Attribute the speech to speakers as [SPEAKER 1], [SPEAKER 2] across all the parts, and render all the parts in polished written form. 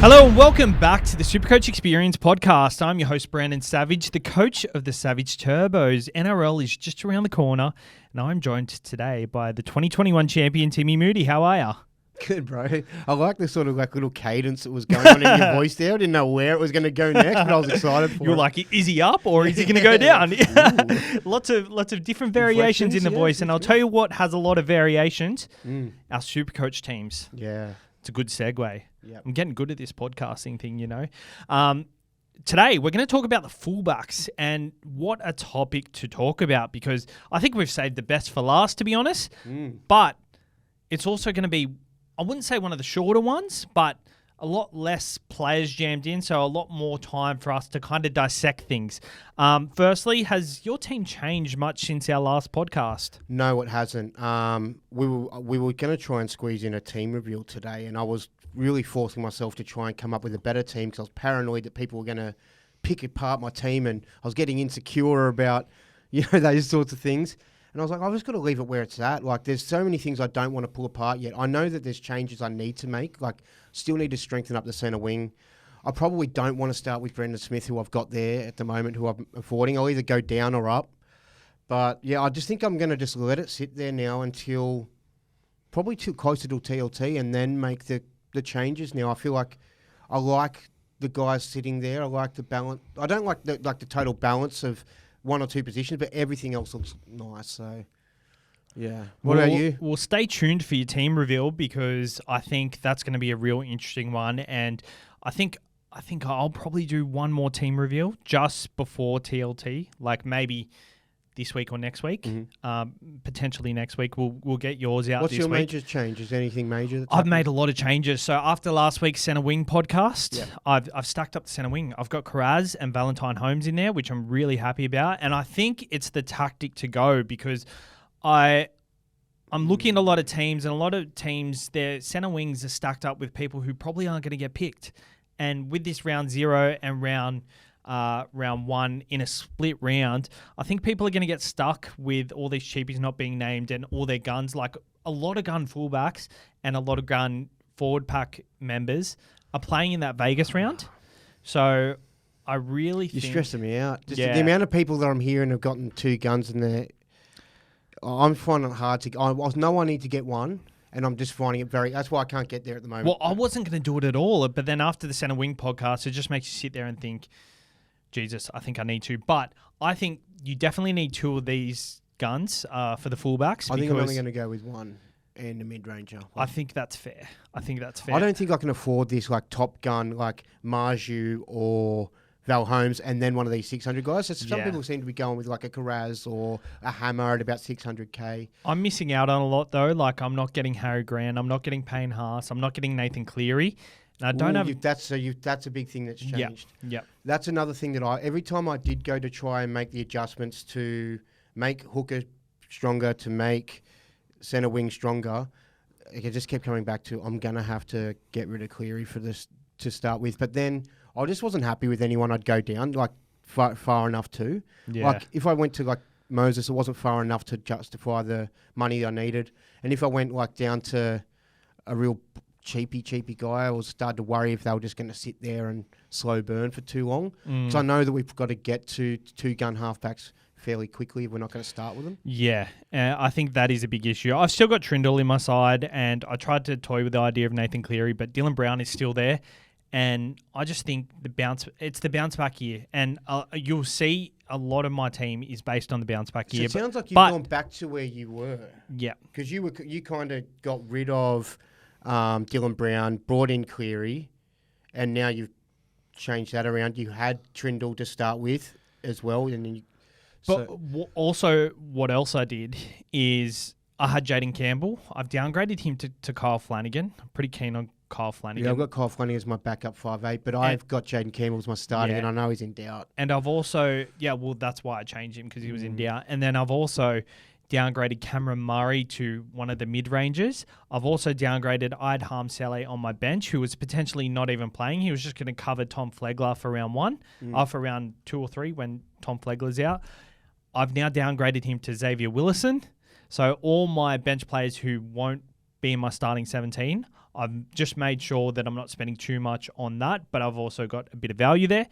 [SPEAKER 1] Hello and welcome back to the SuperCoach Experience podcast. I'm your host, Brandon Savage, the coach of the Savage Turbos. NRL is just around the corner, and I'm joined today by the 2021 champion, Timmy Moody. How are you?
[SPEAKER 2] Good, bro. I like the sort of like little cadence that was going on in your voice there. I didn't know where it was going to go next, but I was excited for it.
[SPEAKER 1] You're like, is he up or is he going to go down? Lots of different variations in the voice, and I'll tell you what has a lot of variations. Our SuperCoach teams.
[SPEAKER 2] Yeah.
[SPEAKER 1] It's a good segue.
[SPEAKER 2] Yep.
[SPEAKER 1] I'm getting good at this podcasting thing, you know. Today, we're going to talk about the fullbacks, and what a topic to talk about, because I think we've saved the best for last, to be honest. But it's also going to be, I wouldn't say one of the shorter ones, but a lot less players jammed in, so a lot more time for us to kind of dissect things. Firstly, has your team changed much since our last podcast?
[SPEAKER 2] No, it hasn't. We were going to try and squeeze in a team reveal today, and I was really forcing myself to try and come up with a better team because I was paranoid that people were going to pick apart my team, and I was getting insecure about, those sorts of things. And I was like, I've just got to leave it where it's at. Like, there's so many things I don't want to pull apart yet. I know that there's changes I need to make. Like, still need to strengthen up the centre wing. I probably don't want to start with Brendan Smith, who I've got there at the moment, who I'm affording. I'll either go down or up. But, yeah, I just think I'm going to just let it sit there now until probably too closer to TLT and then make the changes. Now, I feel like I like the guys sitting there. I like the balance. I don't like the total balance of one or two positions, but everything else looks nice. So, yeah. What about you?
[SPEAKER 1] Well, stay tuned for your team reveal, because I think that's going to be a real interesting one. And I think I'll probably do one more team reveal just before TLT, like maybe this week or next week. Potentially next week. We'll get yours out.
[SPEAKER 2] What's
[SPEAKER 1] this
[SPEAKER 2] your
[SPEAKER 1] week.
[SPEAKER 2] major change? Is there anything major that's
[SPEAKER 1] I've
[SPEAKER 2] happened?
[SPEAKER 1] made a lot of changes. So after last week's centre wing podcast, I've stacked up the centre wing. I've got Karaz and Valentine Holmes in there, which I'm really happy about. And I think it's the tactic to go, because I'm looking at a lot of teams, and a lot of teams, their centre wings are stacked up with people who probably aren't going to get picked. And with this round 0 and round 1 in a split round, I think people are going to get stuck with all these cheapies not being named and all their guns. Like, a lot of gun fullbacks and a lot of gun forward pack members are playing in that Vegas round. So I really think...
[SPEAKER 2] You're stressing me out. Just the amount of people that I'm hearing have gotten 2 guns in there. I'm finding it hard to... I know I need to get one, and I'm just finding it very... That's why I can't get there at the moment.
[SPEAKER 1] Well, I wasn't going to do it at all, but then after the Centre Wing podcast, it just makes you sit there and think, Jesus, I think I need to. But I think you definitely need 2 of these guns for the fullbacks.
[SPEAKER 2] I think I'm only going to go with 1 and a mid-ranger.
[SPEAKER 1] I think that's fair. I
[SPEAKER 2] don't think I can afford this like top gun like Marju or Val Holmes and then one of these 600 guys. So some people seem to be going with like a Karaz or a Hammer at about 600k.
[SPEAKER 1] I'm missing out on a lot though. Like, I'm not getting Harry Grant. I'm not getting Payne Haas. I'm not getting Nathan Cleary. And I don't have...
[SPEAKER 2] That's a big thing that's changed.
[SPEAKER 1] Yeah.
[SPEAKER 2] That's another thing that every time I did go to try and make the adjustments to make hooker stronger, to make centre wing stronger, it just kept coming back to, I'm going to have to get rid of Cleary for this to start with. But then I just wasn't happy with anyone I'd go down, like far enough to. Yeah. Like, if I went to like Moses, it wasn't far enough to justify the money I needed. And if I went like down to a real cheapy guy, I was starting to worry if they were just going to sit there and slow burn for too long. So I know that we've got to get to 2 gun halfbacks fairly quickly if we're not going to start with them. Yeah,
[SPEAKER 1] I think that is a big issue. I've still got Trindle in my side, and I tried to toy with the idea of Nathan Cleary, but Dylan Brown is still there, and I just think it's the bounce back year, and you'll see a lot of my team is based on the bounce back year.
[SPEAKER 2] It sounds like you've gone back to where you were.
[SPEAKER 1] Yeah,
[SPEAKER 2] because you kind of got rid of Dylan Brown, brought in Cleary, and now you've changed that around. You had Trindle to start with as well, and then
[SPEAKER 1] also what else I did is I had Jaden Campbell. I've downgraded him to Kyle Flanagan. I'm pretty keen on Kyle Flanagan.
[SPEAKER 2] Yeah, I've got Kyle Flanagan as my backup 5'8", but I've got Jaden Campbell as my starting, and I know he's in doubt.
[SPEAKER 1] And I've also, that's why I changed him, because he was in doubt. And then I've also downgraded Cameron Murray to one of the mid-rangers. I've also downgraded Idham Saleh on my bench, who was potentially not even playing. He was just going to cover Tom Flegler for round 1, for round 2 or 3 when Tom Flegler's out. I've now downgraded him to Xavier Willison. So all my bench players who won't be in my starting 17, I've just made sure that I'm not spending too much on that, but I've also got a bit of value there,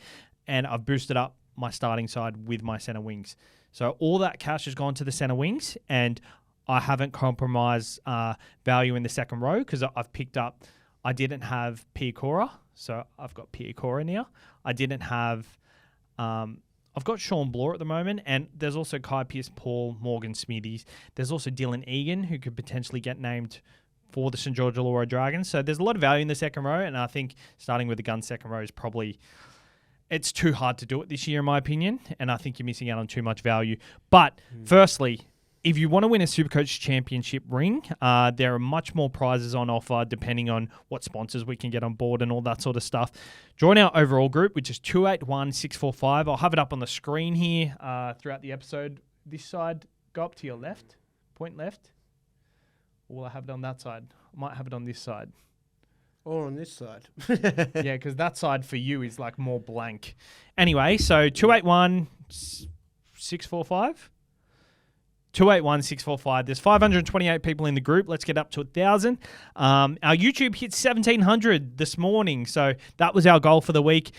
[SPEAKER 1] and I've boosted up my starting side with my centre wings. So all that cash has gone to the centre wings, and I haven't compromised value in the second row because I've picked up. I didn't have Piakora, so I've got Piakora now. I didn't have. I've got Sean Bloor at the moment, and there's also Kai Pearce-Paul, Morgan Smithies. There's also Dylan Egan, who could potentially get named for the St. George Illawarra Dragons. So there's a lot of value in the second row, and I think starting with the gun second row is probably... It's too hard to do it this year, in my opinion, and I think you're missing out on too much value. But firstly, if you want to win a SuperCoach Championship ring, there are much more prizes on offer depending on what sponsors we can get on board and all that sort of stuff. Join our overall group, which is 281645. I'll have it up on the screen here throughout the episode. This side, go up to your left, point left. Or will I have it on that side? I might have it on this side.
[SPEAKER 2] Or on this side.
[SPEAKER 1] Yeah, because that side for you is like more blank. Anyway, so 281645. 281645. There's 528 people in the group. Let's get up to 1,000. Our YouTube hit 1,700 this morning, so that was our goal for the week.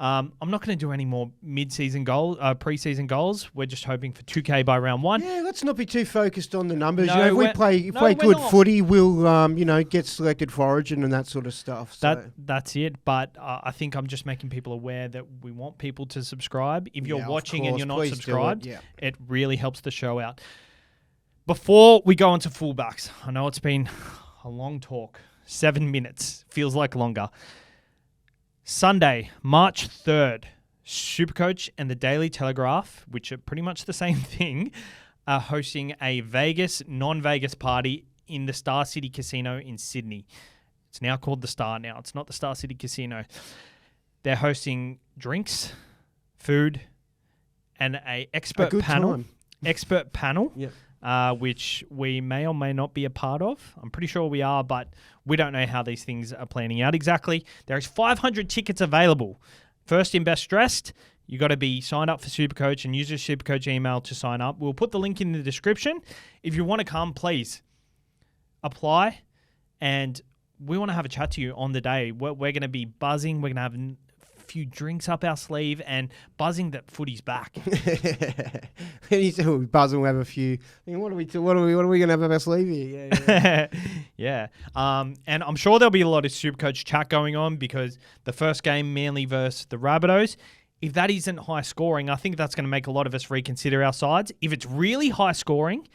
[SPEAKER 1] I'm not going to do any more mid-season preseason goals. We're just hoping for 2K by round 1.
[SPEAKER 2] Yeah, let's not be too focused on the numbers.
[SPEAKER 1] No,
[SPEAKER 2] if we play good footy, we'll get selected for Origin and that sort of stuff. So.
[SPEAKER 1] That's it. But I think I'm just making people aware that we want people to subscribe. If you're watching and you're not subscribed, it really helps the show out. Before we go on to fullbacks, I know it's been a long talk. 7 minutes. Feels like longer. Sunday, March 3rd, SuperCoach and the Daily Telegraph, which are pretty much the same thing, are hosting a non-Vegas party in the Star City Casino in Sydney. It's now called the Star now. It's not the Star City Casino. They're hosting drinks, food, and an expert panel. Expert panel.
[SPEAKER 2] Yep.
[SPEAKER 1] Which we may or may not be a part of. I'm pretty sure we are, but we don't know how these things are planning out exactly. There is 500 tickets available. First in, best dressed. You got to be signed up for SuperCoach and use your SuperCoach email to sign up. We'll put the link in the description. If you want to come, please apply, and we want to have a chat to you on the day. We're going to be buzzing. We're going to have few drinks up our sleeve and buzzing that footy's back.
[SPEAKER 2] He said we'll be buzzing. We'll have a few. What are we going to have up our sleeve here? Yeah.
[SPEAKER 1] Yeah. And I'm sure there'll be a lot of SuperCoach chat going on because the first game, Manly versus the Rabbitohs, if that isn't high scoring, I think that's going to make a lot of us reconsider our sides. If it's really high scoring,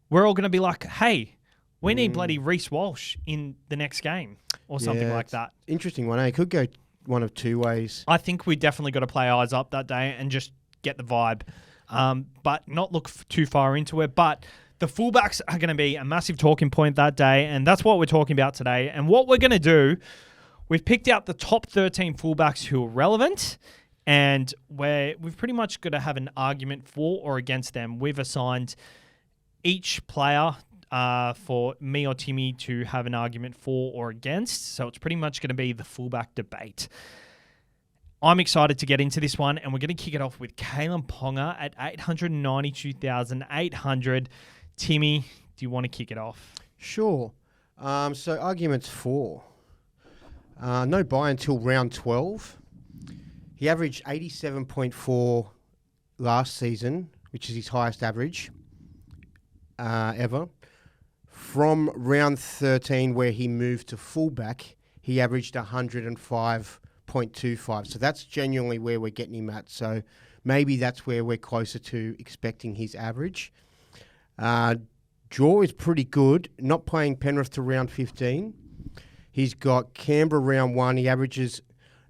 [SPEAKER 1] we're all going to be like, hey, we need bloody Reece Walsh in the next game or something like that.
[SPEAKER 2] Interesting one. It could go one of two ways.
[SPEAKER 1] I think we definitely got to play eyes up that day and just get the vibe, but not look too far into it. But the fullbacks are going to be a massive talking point that day, and that's what we're talking about today. And what we're going to do, we've picked out the top 13 fullbacks who are relevant, and we've pretty much got to have an argument for or against them. We've assigned each player for me or Timmy to have an argument for or against. So it's pretty much going to be the fullback debate. I'm excited to get into this one, and we're going to kick it off with Kalen Ponga at 892,800. Timmy, do you want to kick it off?
[SPEAKER 2] Sure. So arguments for. No buy until round 12. He averaged 87.4 last season, which is his highest average ever. From round 13, where he moved to fullback, he averaged 105.25. So that's genuinely where we're getting him at. So maybe that's where we're closer to expecting his average. Draw is pretty good. Not playing Penrith to round 15. He's got Canberra round 1. He averages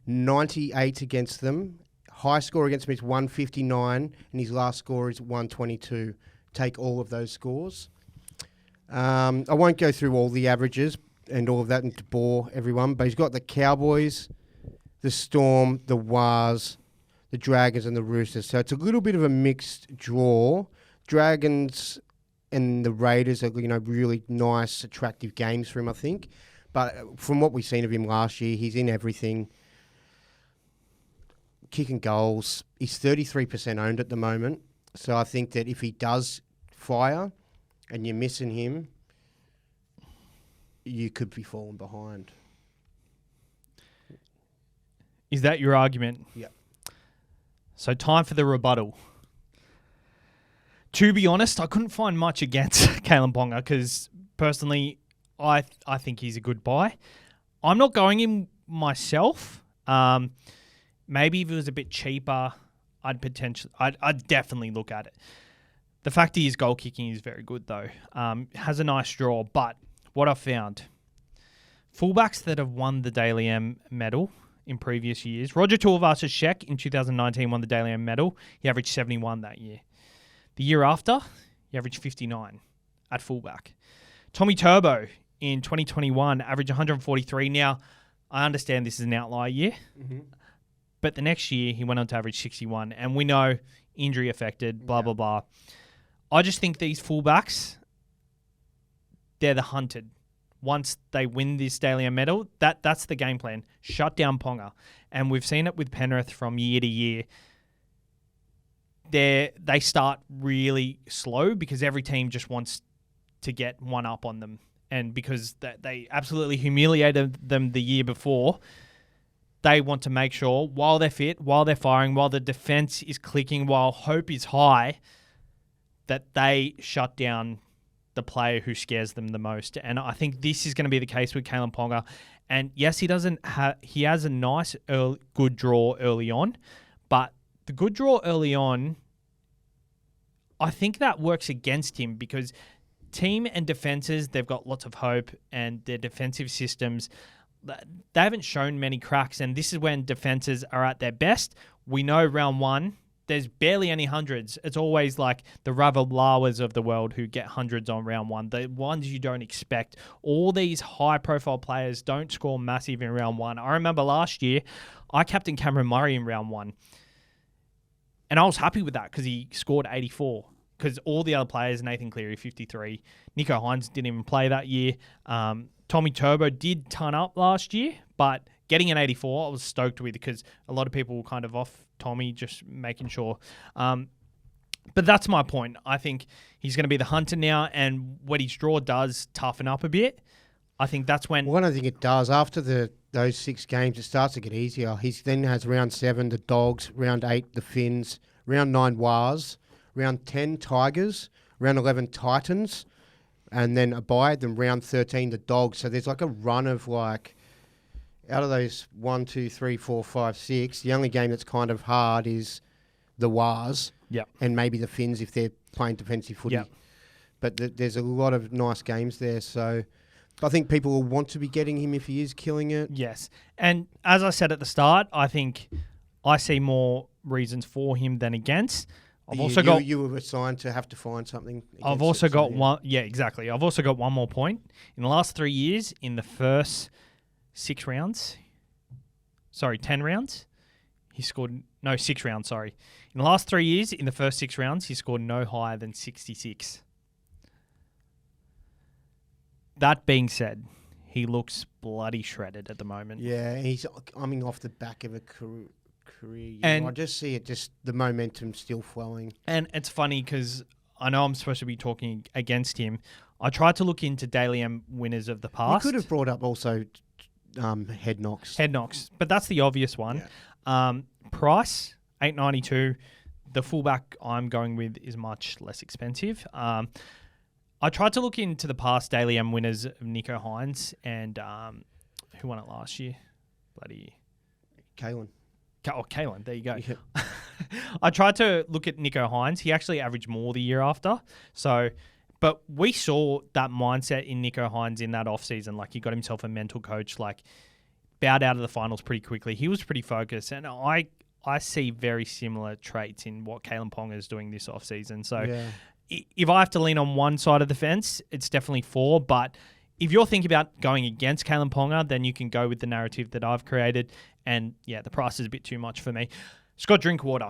[SPEAKER 2] 98 against them. High score against them is 159, and his last score is 122. Take all of those scores. I won't go through all the averages and all of that and to bore everyone, but he's got the Cowboys, the Storm, the Wars, the Dragons, and the Roosters. So it's a little bit of a mixed draw. Dragons and the Raiders are, really nice, attractive games for him, I think. But from what we've seen of him last year, he's in everything. Kicking goals. He's 33% owned at the moment. So I think that if he does fire and you're missing him, you could be falling behind.
[SPEAKER 1] Is that your argument?
[SPEAKER 2] Yeah.
[SPEAKER 1] So time for the rebuttal. To be honest, I couldn't find much against Kalen Ponga because personally, I think he's a good buy. I'm not going in myself. Maybe if it was a bit cheaper, I'd definitely look at it. The fact he is goal kicking is very good though. Has a nice draw, but what I've found, fullbacks that have won the Daily M medal in previous years, Roger Tuivasa-Sheck in 2019 won the Daily M medal. He averaged 71 that year. The year after, he averaged 59 at fullback. Tommy Turbo in 2021 averaged 143. Now, I understand this is an outlier year, but the next year he went on to average 61. And we know injury affected, blah, blah, blah. I just think these fullbacks, they're the hunted. Once they win this Daily M medal, that's the game plan. Shut down Ponga. And we've seen it with Penrith from year to year. They start really slow because every team just wants to get one up on them. And because they absolutely humiliated them the year before, they want to make sure while they're fit, while they're firing, while the defense is clicking, while hope is high, that they shut down the player who scares them the most. And I think this is going to be the case with Kalen Ponga. And yes, he has a nice good draw early on, but the good draw early on, I think that works against him because team and defenses, they've got lots of hope and their defensive systems, they haven't shown many cracks. And this is when defenses are at their best. We know round one, there's barely any hundreds. It's always like the Ravalawas of the world who get hundreds on round one, the ones you don't expect. All these high-profile players don't score massive in round one. I remember last year, I captained Cameron Murray in round one. And I was happy with that because he scored 84. Because all the other players, Nathan Cleary, 53. Nicho Hines didn't even play that year. Tommy Turbo did ton up last year, but getting an 84, I was stoked with because a lot of people were kind of off Tommy, just making sure. But that's my point. I think he's going to be the hunter now, and what his draw does toughen up a bit. I think that's when...
[SPEAKER 2] Well, I don't think it does. After those 6 games, it starts to get easier. He then has round 7, the Dogs, round 8, the Finns, round 9, Wars, round 10, Tigers, round 11, Titans, and then a bye, then round 13, the Dogs. So there's like a run of like, out of those 1, 2, 3, 4, 5, 6, the only game that's kind of hard is the Wars and maybe the Finns if they're playing defensive footy. Yep. But there's a lot of nice games there, so... I think people will want to be getting him if he is killing it.
[SPEAKER 1] Yes. And as I said at the start, I think I see more reasons for him than against. You
[SPEAKER 2] were assigned to have to find something.
[SPEAKER 1] I've also got one. Yeah, exactly. I've also got one more point. In the last 3 years, in the first 10 rounds, he scored... No, 6 rounds, sorry. In the last 3 years, in the first 6 rounds, he scored no higher than 66. That being said, he looks bloody shredded at the moment.
[SPEAKER 2] Yeah, he's coming off the back of a career. And I just see the momentum still flowing.
[SPEAKER 1] And it's funny because I know I'm supposed to be talking against him. I tried to look into Daily M winners of the past.
[SPEAKER 2] You could have brought up also head knocks.
[SPEAKER 1] Head knocks, but that's the obvious one. Yeah. Price, $8.92. The fullback I'm going with is much less expensive. I tried to look into the past Daily M winners of Nicho Hines and who won it last year? Bloody...
[SPEAKER 2] Kalen.
[SPEAKER 1] Kalen, there you go. Yeah. I tried to look at Nicho Hines. He actually averaged more the year after. But we saw that mindset in Nicho Hines in that offseason. Like, he got himself a mental coach, like, bowed out of the finals pretty quickly. He was pretty focused. And I see very similar traits in what Kalen Ponga is doing this offseason. So... Yeah. If I have to lean on one side of the fence, it's definitely 4. But if you're thinking about going against Kalen Ponga, then you can go with the narrative that I've created. And yeah, the price is a bit too much for me. Scott Drinkwater.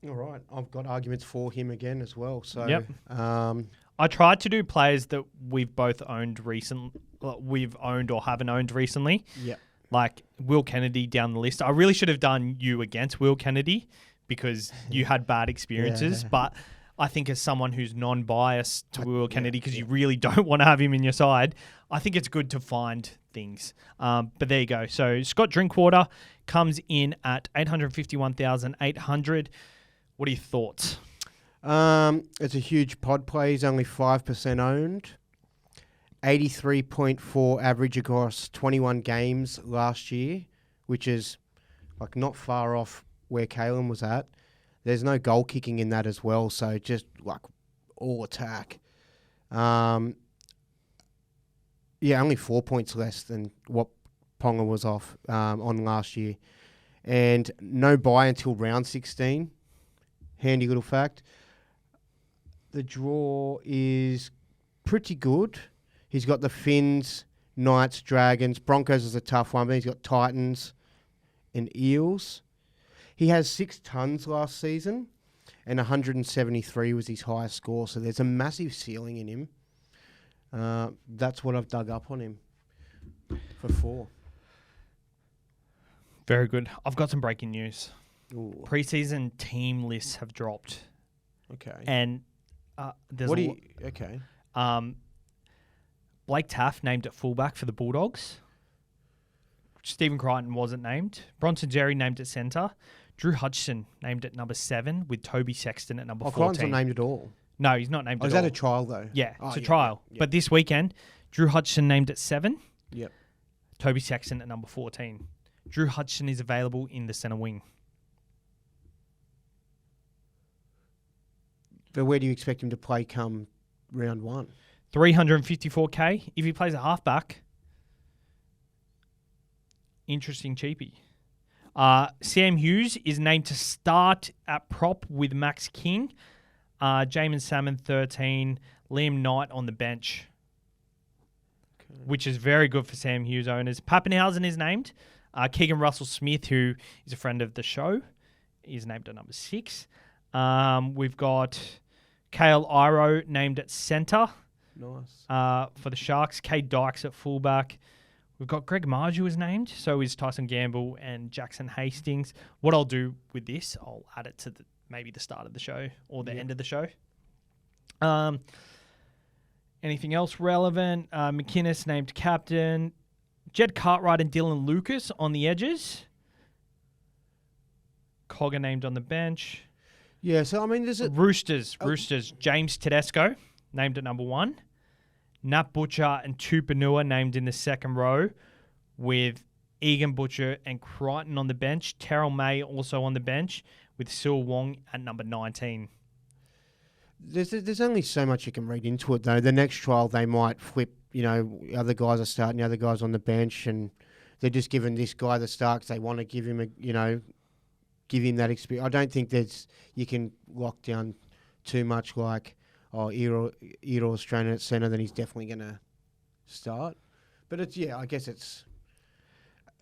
[SPEAKER 2] All right. I've got arguments for him again as well. So
[SPEAKER 1] yep. I tried to do players that we've both owned recently. We've owned or haven't owned recently.
[SPEAKER 2] Yeah.
[SPEAKER 1] Like Will Kennedy down the list. I really should have done you against Will Kennedy, because you had bad experiences. Yeah. But I think as someone who's non-biased to Will Kennedy, because you really don't want to have him in your side, I think it's good to find things. But there you go. So Scott Drinkwater comes in at 851,800. What are your thoughts?
[SPEAKER 2] It's a huge pod play. He's only 5% owned. 83.4 average across 21 games last year, which is like not far off where Kalen was at. There's no goal kicking in that as well, so just like all attack. Only 4 points less than what Ponga was off on last year. And no bye until round 16. Handy little fact. The draw is pretty good. He's got the Finns, Knights, Dragons. Broncos is a tough one, but he's got Titans and Eels. He has 6 tons last season, and 173 was his highest score. So there's a massive ceiling in him. That's what I've dug up on him for 4.
[SPEAKER 1] Very good. I've got some breaking news.
[SPEAKER 2] Ooh.
[SPEAKER 1] Preseason team lists have dropped.
[SPEAKER 2] Okay.
[SPEAKER 1] And there's
[SPEAKER 2] okay.
[SPEAKER 1] Blake Taff named at fullback for the Bulldogs. Stephen Crichton wasn't named. Bronson Jerry named at centre. Drew Hutchison named at number 7 with Toby Sexton at number 14.
[SPEAKER 2] Crichton's not named at all.
[SPEAKER 1] No, he's not named at all.
[SPEAKER 2] Is that a trial though?
[SPEAKER 1] Yeah, it's a trial. Yeah. But this weekend, Drew Hutchison named at 7.
[SPEAKER 2] Yep.
[SPEAKER 1] Toby Sexton at number 14. Drew Hutchison is available in the centre wing.
[SPEAKER 2] But where do you expect him to play come round 1?
[SPEAKER 1] 354K. If he plays a halfback, interesting cheapie. Sam Hughes is named to start at prop with Max King. Jamin Salmon 13. Liam Knight on the bench, which is very good for Sam Hughes owners. Pappenhausen is named. Keegan Russell Smith, who is a friend of the show, is named at number 6. We've got Kale Iro named at centre.
[SPEAKER 2] Nice.
[SPEAKER 1] For the Sharks. Cade Dykes at fullback. We've got Greg Marju is named. So is Tyson Gamble and Jackson Hastings. What I'll do with this, I'll add it to maybe the start of the show or the end of the show. Anything else relevant? McInnes named captain. Jed Cartwright and Dylan Lucas on the edges. Cogger named on the bench.
[SPEAKER 2] Yeah, so I mean, there's a...
[SPEAKER 1] Roosters. James Tedesco named at number 1. Nat Butcher and Tupanua named in the second row with Egan Butcher and Crichton on the bench. Terrell May also on the bench with Sil Wong at number 19.
[SPEAKER 2] There's only so much you can read into it, though. The next trial, they might flip, other guys are starting, other guys on the bench, and they're just giving this guy the start 'cause they want to give him give him that experience. I don't think you can lock down too much like, Ero's training at centre, then he's definitely going to start. But I guess it's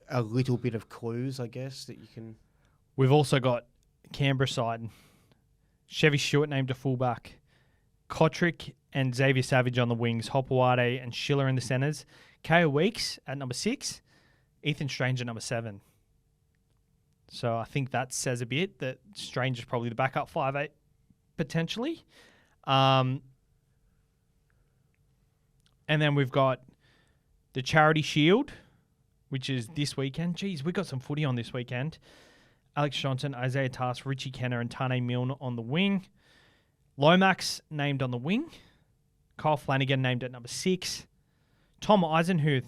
[SPEAKER 2] a little bit of clues, I guess, that you can...
[SPEAKER 1] We've also got Canberra side. Chevy Stewart named a fullback. Kotrick and Xavier Savage on the wings. Hopewade and Schiller in the centres. Kaya Weeks at number 6. Ethan Strange at number 7. So I think that says a bit that Strange is probably the backup 5'8", potentially. And then we've got the Charity Shield, which is this weekend. Geez, we got some footy on this weekend. Alex Johnson, Isaiah Tass, Richie Kenner, and Tane Milne on the wing. Lomax named on the wing. Kyle Flanagan named at number 6. Tom Eisenhuth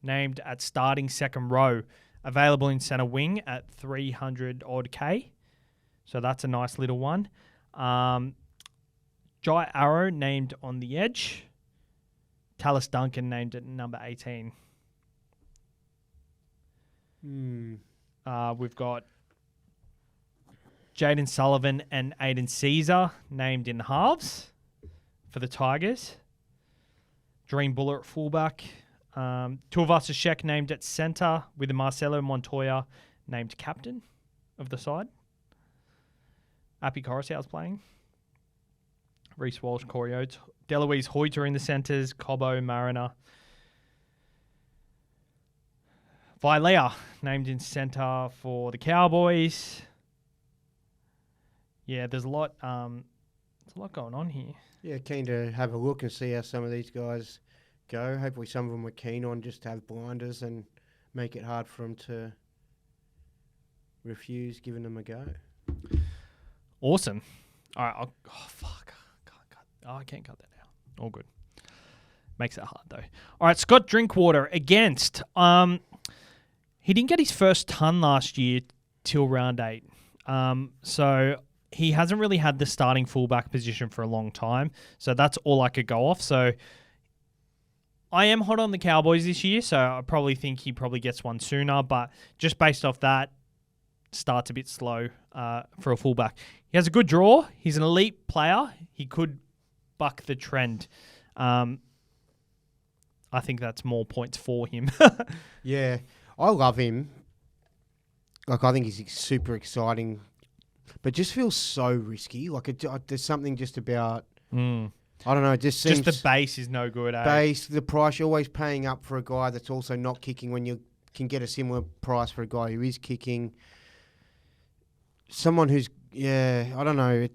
[SPEAKER 1] named at starting second row. Available in centre wing at 300 odd K. So that's a nice little one. Jai Arrow named on the edge. Tallis Duncan named at number 18. We've got Jaden Sullivan and Aiden Caesar named in halves for the Tigers. Dream Buller at fullback. Tuivasa-Sheck named at centre with Marcelo Montoya named captain of the side. Appy Coruscant's playing. Reece Walsh, Corey Oates. Deloise Hoyter in the centres. Cobbo, Mariner. Vilea named in centre for the Cowboys. Yeah, there's a lot. There's a lot going on here.
[SPEAKER 2] Yeah, keen to have a look and see how some of these guys go. Hopefully some of them were keen on just to have blinders and make it hard for them to refuse giving them a go.
[SPEAKER 1] Awesome. All right. Fuck. I can't cut that now. All good. Makes it hard, though. All right, Scott Drinkwater against. He didn't get his first ton last year till round 8. So he hasn't really had the starting fullback position for a long time. So that's all I could go off. So I am hot on the Cowboys this year, so I probably think he probably gets one sooner. But just based off that, starts a bit slow for a fullback. He has a good draw. He's an elite player. He could buck the trend. I think that's more points for him.
[SPEAKER 2] Yeah, I love him. Like, I think he's super exciting, but just feels so risky. Like, there's something just about... I don't know, it just seems...
[SPEAKER 1] Just the base is no good, eh?
[SPEAKER 2] Base, the price, you're always paying up for a guy that's also not kicking when you can get a similar price for a guy who is kicking. Someone who's... Yeah, I don't know.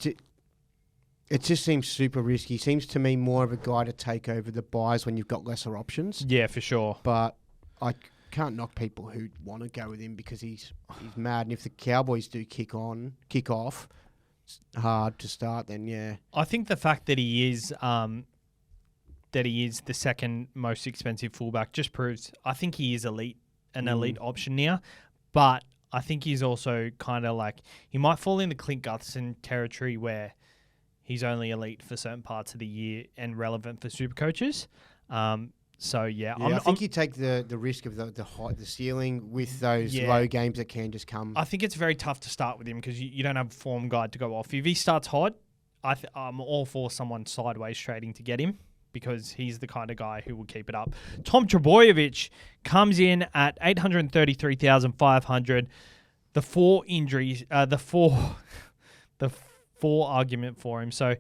[SPEAKER 2] It just seems super risky. Seems to me more of a guy to take over the buys when you've got lesser options.
[SPEAKER 1] Yeah, for sure.
[SPEAKER 2] But I can't knock people who want to go with him because he's mad. And if the Cowboys do kick off hard to start, then yeah.
[SPEAKER 1] I think the fact that he is the second most expensive fullback just proves I think he is elite option now. But I think he's also kind of like he might fall into Clint Gutherson territory where he's only elite for certain parts of the year and relevant for super coaches. So yeah,
[SPEAKER 2] I think you take the risk of the height, the ceiling with those low games that can just come.
[SPEAKER 1] I think it's very tough to start with him because you don't have a form guide to go off. If he starts hot, I'm all for someone sideways trading to get him because he's the kind of guy who will keep it up. Tom Trbojevic comes in at 833,500. The four argument for him. So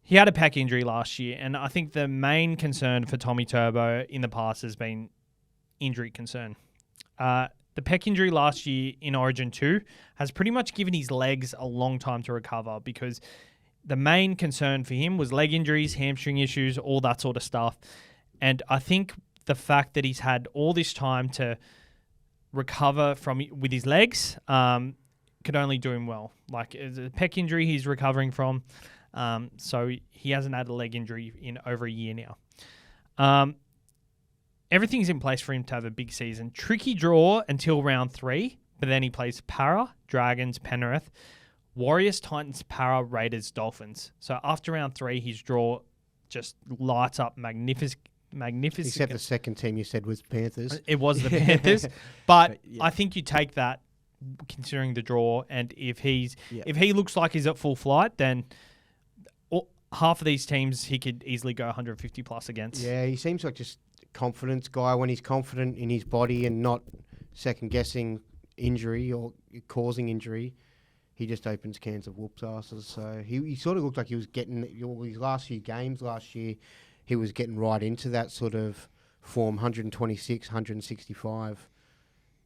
[SPEAKER 1] he had a pec injury last year, and I think the main concern for Tommy Turbo in the past has been injury concern. The pec injury last year in Origin 2 has pretty much given his legs a long time to recover because the main concern for him was leg injuries, hamstring issues, all that sort of stuff. And I think the fact that he's had all this time to recover with his legs could only do him well. Like, it's a pec injury he's recovering from. So he hasn't had a leg injury in over a year now. Everything's in place for him to have a big season. Tricky draw until round 3, but then he plays Para, Dragons, Penrith, Warriors, Titans, Para, Raiders, Dolphins. So after round 3, his draw just lights up magnificent.
[SPEAKER 2] Except the second team you said was Panthers.
[SPEAKER 1] It was the Panthers. But yeah. I think you take that considering the draw, and if he looks like he's at full flight, then half of these teams he could easily go 150 plus against.
[SPEAKER 2] Yeah, he seems like just confidence guy. When he's confident in his body and not second guessing injury or causing injury, he just opens cans of whoops asses. So he sort of looked like he was getting his last few games last year. He was getting right into that sort of form, 126, 165.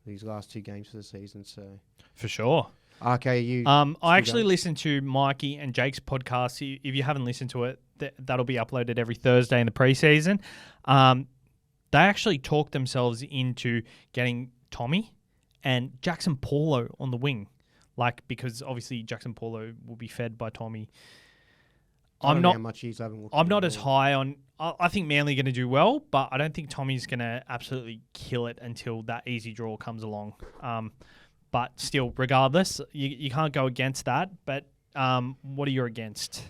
[SPEAKER 2] These last 2 games of the season. So
[SPEAKER 1] for sure.
[SPEAKER 2] Okay,
[SPEAKER 1] I actually listened to Mikey and Jake's podcast. If you haven't listened to it, that'll be uploaded every Thursday in the preseason. They actually talked themselves into getting Tommy and Jackson Paulo on the wing, because obviously Jackson Paulo will be fed by Tommy. I'm not as high on. I think Manly going to do well, but I don't think Tommy's going to absolutely kill it until that easy draw comes along. But still, regardless, you can't go against that. But what are you against?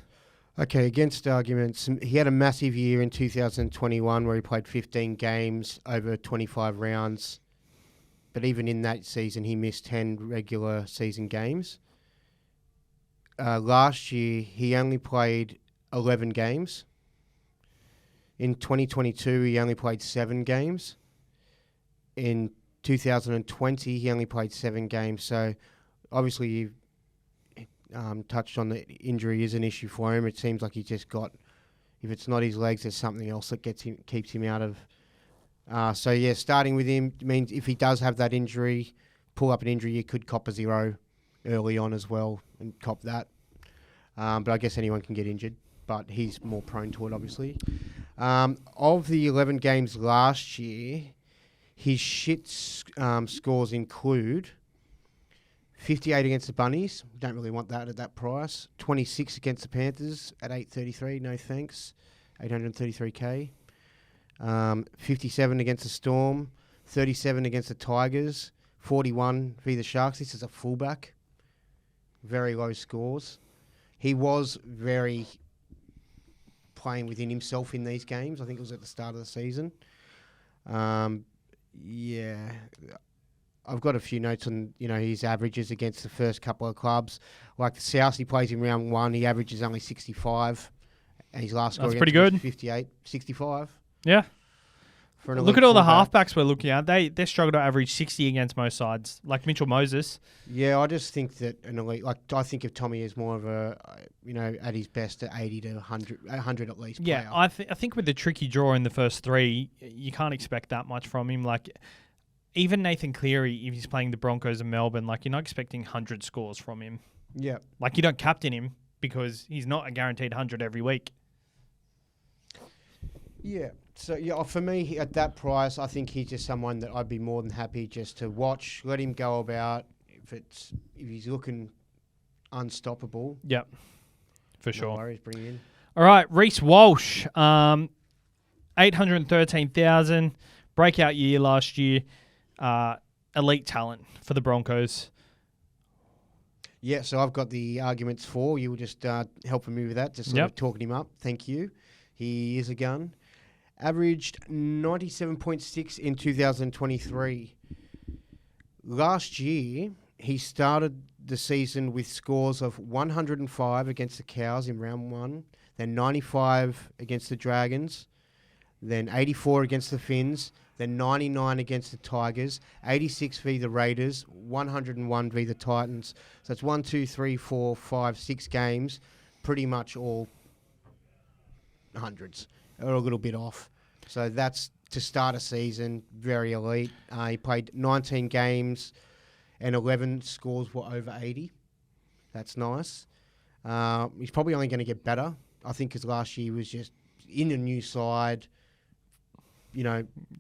[SPEAKER 2] Okay, against arguments. He had a massive year in 2021 where he played 15 games over 25 rounds. But even in that season, he missed 10 regular season games. Last year, he only played 11 games. In 2022, he only played 7 games. In 2020, he only played 7 games. So, obviously, you touched on the injury is an issue for him. It seems like he just got, if it's not his legs, there's something else that keeps him out of. Starting with him means if he does have that injury, pull up an injury, you could cop a 0 early on as well and cop that. But I guess anyone can get injured, but he's more prone to it, obviously. Of the 11 games last year, his scores include 58 against the Bunnies. Don't really want that at that price. 26 against the Panthers at 833. No thanks. 833k. 57 against the Storm. 37 against the Tigers. 41 v the Sharks. This is a fullback. Very low scores. He was very playing within himself in these games. I think it was at the start of the season. Yeah. I've got a few notes on, his averages against the first couple of clubs. Like the South, he plays in round 1. He averages only 65. And his last score
[SPEAKER 1] That's pretty good.
[SPEAKER 2] 58, 65.
[SPEAKER 1] Yeah.
[SPEAKER 2] For
[SPEAKER 1] Look at all the halfbacks we're looking at. They struggle to average 60 against most sides, like Mitchell Moses.
[SPEAKER 2] Yeah, I just think that an elite, I think if Tommy is more of a, at his best at 80 to 100 at least.
[SPEAKER 1] Yeah,
[SPEAKER 2] player.
[SPEAKER 1] I think with the tricky draw in the first 3, you can't expect that much from him. Like, even Nathan Cleary, if he's playing the Broncos in Melbourne, like, you're not expecting 100 scores from him.
[SPEAKER 2] Yeah.
[SPEAKER 1] Like, you don't captain him because he's not a guaranteed 100 every week.
[SPEAKER 2] Yeah. So, for me, at that price, I think he's just someone that I'd be more than happy just to watch, let him go about. If he's looking unstoppable.
[SPEAKER 1] Yep, for sure.
[SPEAKER 2] No worries, bring him in.
[SPEAKER 1] All right, Reece Walsh, 813,000, breakout year last year, elite talent for the Broncos.
[SPEAKER 2] Yeah, so I've got the arguments for. You were just helping me with that, just sort of talking him up. Thank you. He is a gun. Averaged 97.6 in 2023. Last year, he started the season with scores of 105 against the Cows in round 1, then 95 against the Dragons, then 84 against the Finns, then 99 against the Tigers, 86 v the Raiders, 101 v the Titans. So it's 1, 2, 3, 4, 5, 6 games, pretty much all hundreds, or a little bit off. So that's to start a season, very elite. He played 19 games and 11 scores were over 80. That's nice. He's probably only going to get better, I think, because last year he was just in a new side,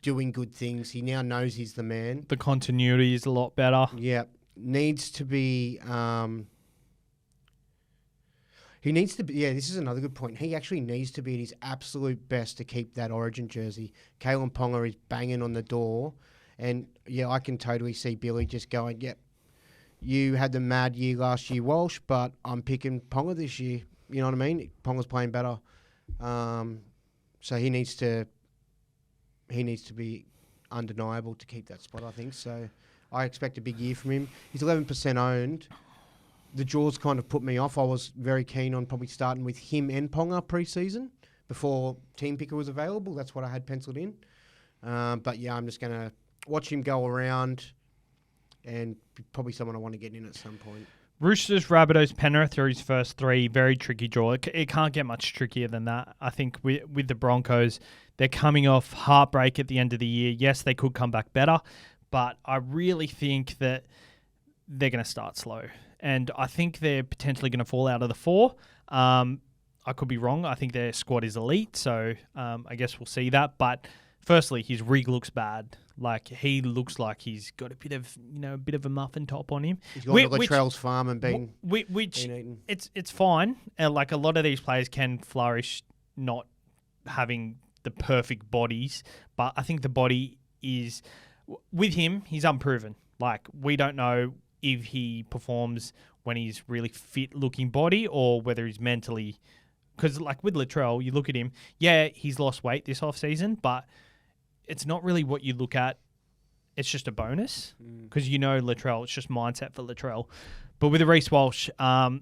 [SPEAKER 2] doing good things. He now knows he's the man.
[SPEAKER 1] The continuity is a lot better.
[SPEAKER 2] Yeah. Needs to be... He needs to be... Yeah, this is another good point. He actually needs to be at his absolute best to keep that Origin jersey. Kalen Ponga is banging on the door. And, yeah, I can totally see Billy just going, yep, you had the mad year last year, Walsh, but I'm picking Ponga this year. You know what I mean? Ponga's playing better. So he needs to be undeniable to keep that spot, I think. So I expect a big year from him. He's 11% owned. The draws kind of put me off. I was very keen on probably starting with him and Ponga pre-season before Team Picker was available. That's what I had penciled in. But, yeah, I'm just going to watch him go around and probably someone I want to get in at some point.
[SPEAKER 1] Roosters, Rabbitohs, Penrith are his first 3. Very tricky draw. It can't get much trickier than that. I think with the Broncos, they're coming off heartbreak at the end of the year. Yes, they could come back better, but I really think that they're going to start slow. And I think they're potentially going to fall out of the 4. I could be wrong. I think their squad is elite, so I guess we'll see that. But firstly, his rig looks bad. Like, he looks like he's got a bit of a muffin top on him.
[SPEAKER 2] He's gone to Latrell's farm and been
[SPEAKER 1] eaten. It's fine. Like, a lot of these players can flourish not having the perfect bodies, but I think the body is, with him, he's unproven. Like, we don't know if he performs when he's really fit-looking body or whether he's mentally... Because, like, with Latrell, you look at him, yeah, he's lost weight this off-season, but it's not really what you look at. It's just a bonus because Latrell, it's just mindset for Latrell. But with Reece Walsh, I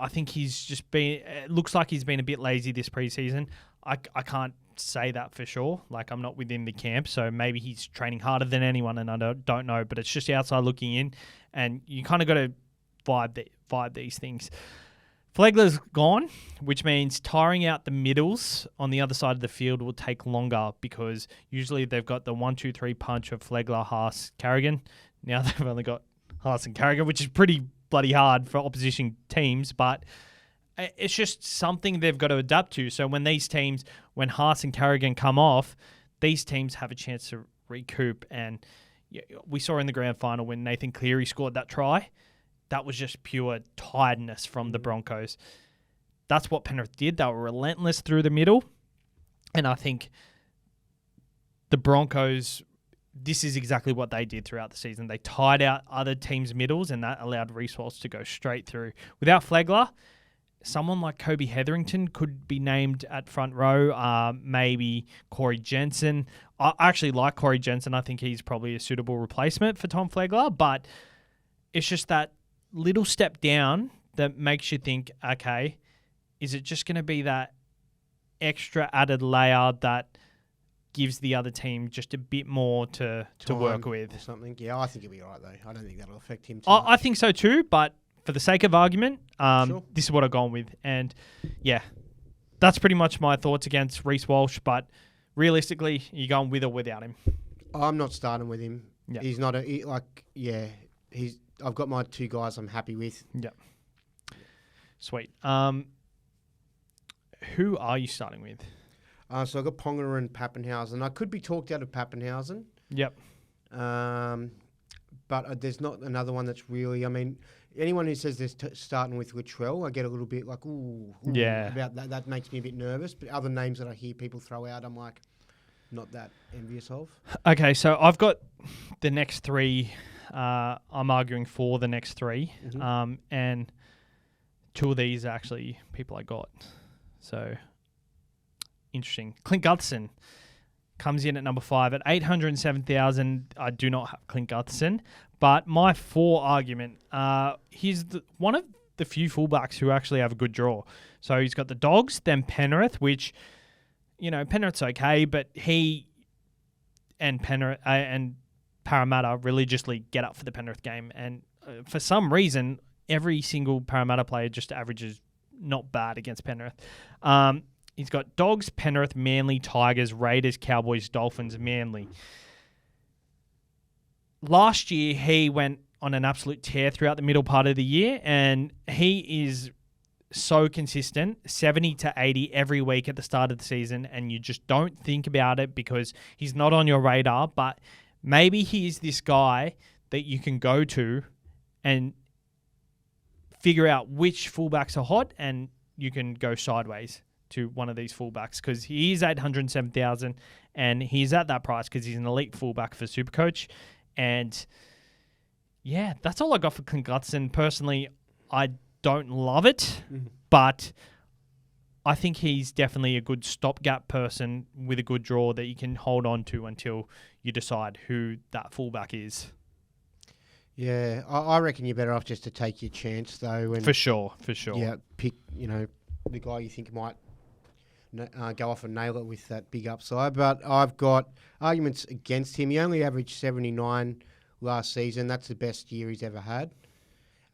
[SPEAKER 1] think he's just been... It looks like he's been a bit lazy this preseason. I can't say that for sure. Like, I'm not within the camp, so maybe he's training harder than anyone, and I don't know. But it's just outside looking in, and you kind of got to vibe these things. Flegler's gone, which means tiring out the middles on the other side of the field will take longer because usually they've got the 1-2-3 punch of Flegler, Haas, Carrigan. Now they've only got Haas and Carrigan, which is pretty bloody hard for opposition teams, but it's just something they've got to adapt to. So when these teams, when Haas and Carrigan come off, these teams have a chance to recoup. And we saw in the grand final when Nathan Cleary scored that try, that was just pure tiredness from the Broncos. That's what Penrith did. They were relentless through the middle. And I think the Broncos, this is exactly what they did throughout the season. They tied out other teams' middles, and that allowed Reece Walsh to go straight through. Without Flegler, someone like Kobe Hetherington could be named at front row. Maybe Corey Jensen. I actually like Corey Jensen. I think he's probably a suitable replacement for Tom Flegler, but it's just that little step down that makes you think, okay, is it just going to be that extra added layer that gives the other team just a bit more to work with?
[SPEAKER 2] Or something. Yeah, I think he'll be all right, though. I don't think that'll affect him too
[SPEAKER 1] I think so too, but for the sake of argument,
[SPEAKER 2] Sure.
[SPEAKER 1] This is what I've gone with. And yeah, that's pretty much my thoughts against Reece Walsh, but realistically, you're going with or without him?
[SPEAKER 2] I'm not starting with him.
[SPEAKER 1] Yeah.
[SPEAKER 2] He's not I've got my two guys I'm happy with.
[SPEAKER 1] Yeah. Sweet. Who are you starting with?
[SPEAKER 2] So I've got Ponga and Pappenhausen. I could be talked out of Pappenhausen.
[SPEAKER 1] Yep.
[SPEAKER 2] But there's not another one that's really... I mean, anyone who says they're starting with Latrell, I get a little bit like, ooh
[SPEAKER 1] yeah,
[SPEAKER 2] about that. That makes me a bit nervous. But other names that I hear people throw out, I'm like, not that envious of.
[SPEAKER 1] Okay, so I've got the next three. I'm arguing for the next three.
[SPEAKER 2] Mm-hmm.
[SPEAKER 1] And two of these are actually people I got. So, interesting. Clint Gutherson comes in at number 5 at 807,000. I do not have Clint Gutherson, but my for argument, he's one of the few fullbacks who actually have a good draw. So he's got the Dogs, then Penrith, which, Penrith's okay, but he and Penrith and Parramatta religiously get up for the Penrith game, and for some reason, every single Parramatta player just averages not bad against Penrith. He's got Dogs, Penrith, Manly, Tigers, Raiders, Cowboys, Dolphins, Manly. Last year, he went on an absolute tear throughout the middle part of the year, and he is so consistent, 70 to 80 every week at the start of the season, and you just don't think about it because he's not on your radar, but maybe he is this guy that you can go to and figure out which fullbacks are hot, and you can go sideways to one of these fullbacks because he is 807,000 and he's at that price because he's an elite fullback for SuperCoach. And yeah, that's all I got for Clint Gutherson. Personally, I don't love it, but I think he's definitely a good stopgap person with a good draw that you can hold on to until you decide who that fullback is.
[SPEAKER 2] Yeah, I reckon you're better off just to take your chance, though. And
[SPEAKER 1] For sure.
[SPEAKER 2] Yeah, pick, the guy you think might go off and nail it with that big upside. But I've got arguments against him. He only averaged 79 last season. That's the best year he's ever had.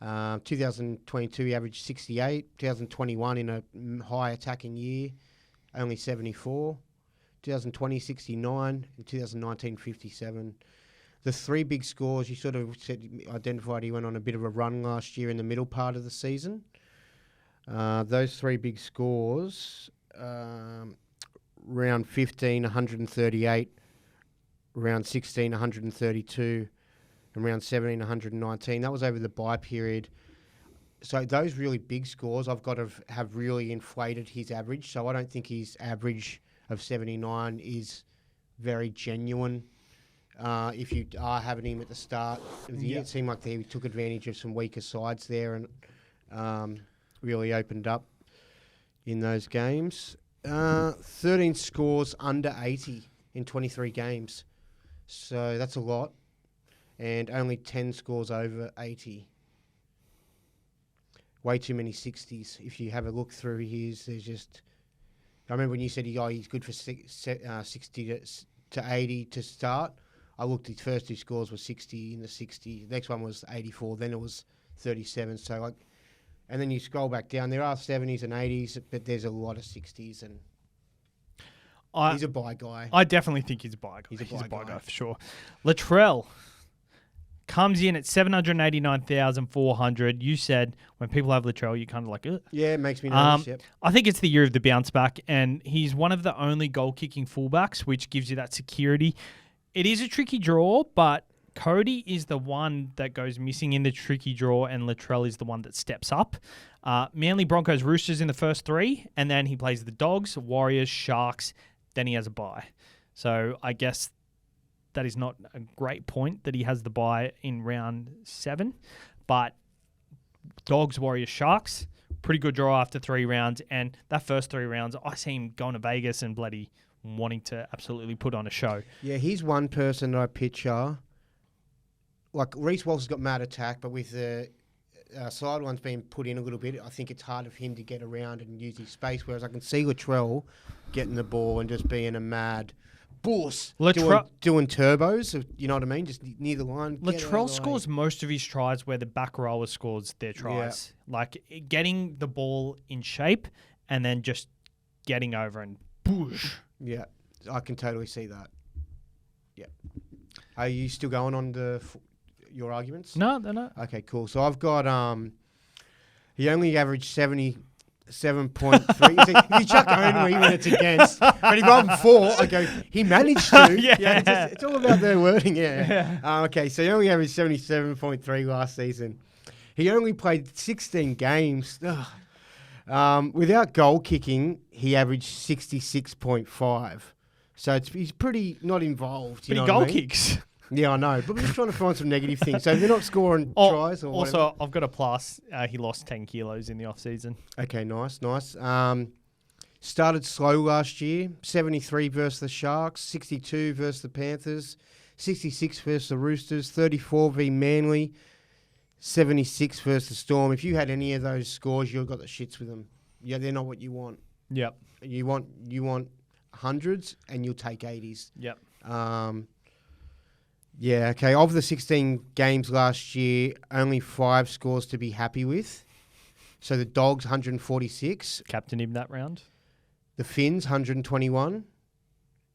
[SPEAKER 2] 2022, he averaged 68. 2021, in a high attacking year, only 74. 2020, 69. In 2019, 57. The three big scores, you sort of identified he went on a bit of a run last year in the middle part of the season. Those three big scores, round 15, 138, round 16, 132, and round 17, 119. That was over the bye period. So those really big scores I've got to have really inflated his average. So I don't think his average of 79 is very genuine. If you are having him at the start of the year, it seemed like he took advantage of some weaker sides there and really opened up in those games. 13 scores under 80 in 23 games. So that's a lot. And only 10 scores over 80. Way too many 60s. If you have a look through his, there's just... I remember when you said he's good for 60 to 80 to start. I looked, his first two scores were 60 in the 60. The next one was 84. Then it was 37. So, and then you scroll back down. There are 70s and 80s, but there's a lot of 60s. And he's a buy guy.
[SPEAKER 1] I definitely think he's a buy guy. He's a buy guy for sure. Latrell comes in at 789,400. You said when people have Latrell, you kind of like, ugh.
[SPEAKER 2] Yeah, it makes me nervous. Yep.
[SPEAKER 1] I think it's the year of the bounce back, and he's one of the only goal-kicking fullbacks, which gives you that security. It is a tricky draw, but Cody is the one that goes missing in the tricky draw, and Latrell is the one that steps up. Manly, Broncos, Roosters in the first 3, and then he plays the Dogs, Warriors, Sharks, then he has a bye. So I guess that is not a great point that he has the bye in round 7, but Dogs, Warriors, Sharks, pretty good draw after 3 rounds, and that first 3 rounds, I see him going to Vegas and bloody wanting to absolutely put on a show.
[SPEAKER 2] Yeah, he's one person that I picture. Like, Reece Walsh has got mad attack, but with the sidelines being put in a little bit, I think it's hard for him to get around and use his space, whereas I can see Latrell getting the ball and just being a mad boss, doing turbos, you know what I mean? Just near the line.
[SPEAKER 1] Latrell scores most of his tries where the back rower scores their tries. Yeah. Like, getting the ball in shape and then just getting over and boosh.
[SPEAKER 2] Yeah, I can totally see that. Yeah. Are you still going on your arguments?
[SPEAKER 1] No, they're not.
[SPEAKER 2] Okay, cool. So I've got he only averaged 77.3. If you chuck only when it's against, but he won 4. I go, he managed to. Yeah, it's all about their wording. Yeah. Okay, so he only averaged 77.3 last season. He only played 16 games. Without goal kicking, he averaged 66.5. So he's pretty not involved.
[SPEAKER 1] But he goal kicks.
[SPEAKER 2] Yeah, I know. But we're just trying to find some negative things. So they're not scoring tries or
[SPEAKER 1] also,
[SPEAKER 2] whatever.
[SPEAKER 1] I've got a plus. He lost 10 kilos in the off-season.
[SPEAKER 2] Okay, nice. Started slow last year. 73 versus the Sharks, 62 versus the Panthers, 66 versus the Roosters, 34 v Manly, 76 versus the Storm. If you had any of those scores, you've got the shits with them. Yeah, they're not what you want.
[SPEAKER 1] Yep.
[SPEAKER 2] You want hundreds, and you'll take 80s.
[SPEAKER 1] Yep.
[SPEAKER 2] Yeah, okay. Of the 16 games last year, only 5 scores to be happy with. So the Dogs, 146.
[SPEAKER 1] Captain him that round.
[SPEAKER 2] The Finns, 121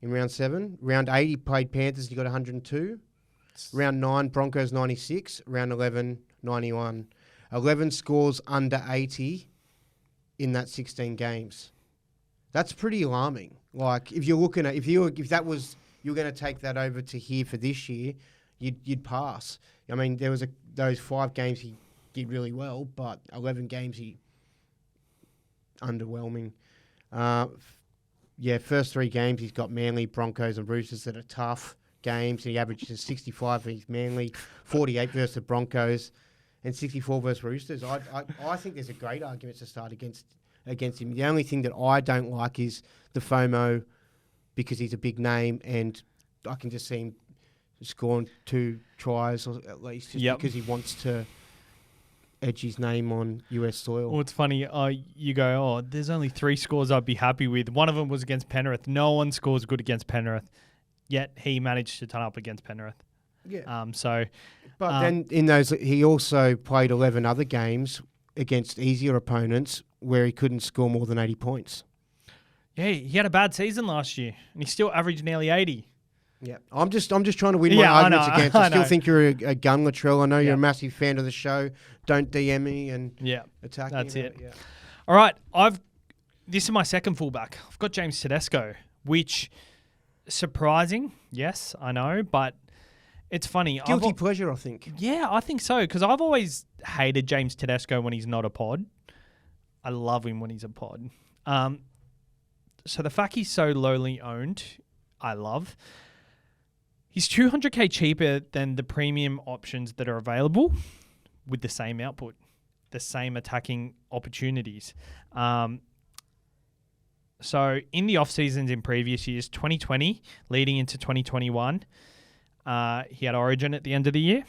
[SPEAKER 2] in round 7. Round 8, he played Panthers, he got 102. Round 9, Broncos, 96. Round 11, 91. 11 scores under 80 in that 16 games. That's pretty alarming. Like, if you're looking at, if that was, you're going to take that over to here for this year, you'd pass. I mean, there was those 5 games he did really well, but 11 games he underwhelming. First 3 games he's got Manly, Broncos, and Roosters that are tough games. He averages 65 versus Manly, 48 versus the Broncos, and 64 versus Roosters. I think there's a great argument to start against him. The only thing that I don't like is the FOMO, because he's a big name, and I can just see him scoring 2 tries or at least just because he wants to edge his name on US soil.
[SPEAKER 1] Well, it's funny. You go, there's only 3 scores I'd be happy with. One of them was against Penrith. No one scores good against Penrith, yet he managed to turn up against Penrith.
[SPEAKER 2] Yeah.
[SPEAKER 1] But
[SPEAKER 2] then in those, he also played 11 other games against easier opponents where he couldn't score more than 80 points.
[SPEAKER 1] Yeah, he had a bad season last year, and he still averaged nearly 80.
[SPEAKER 2] Yeah, I'm just trying to win my arguments against. I still think you're a gun, Latrell. I know you're a massive fan of the show. Don't DM me and attack me.
[SPEAKER 1] That's it. Yeah. All right, this is my second fullback. I've got James Tedesco, which surprising. Yes, I know, but it's funny.
[SPEAKER 2] Guilty pleasure, I think.
[SPEAKER 1] Yeah, I think so, because I've always hated James Tedesco when he's not a pod. I love him when he's a pod. So the fact he's so lowly owned, I love. He's $200K cheaper than the premium options that are available with the same output, the same attacking opportunities. So in the off-seasons in previous years, 2020 leading into 2021, he had Origin at the end of the year.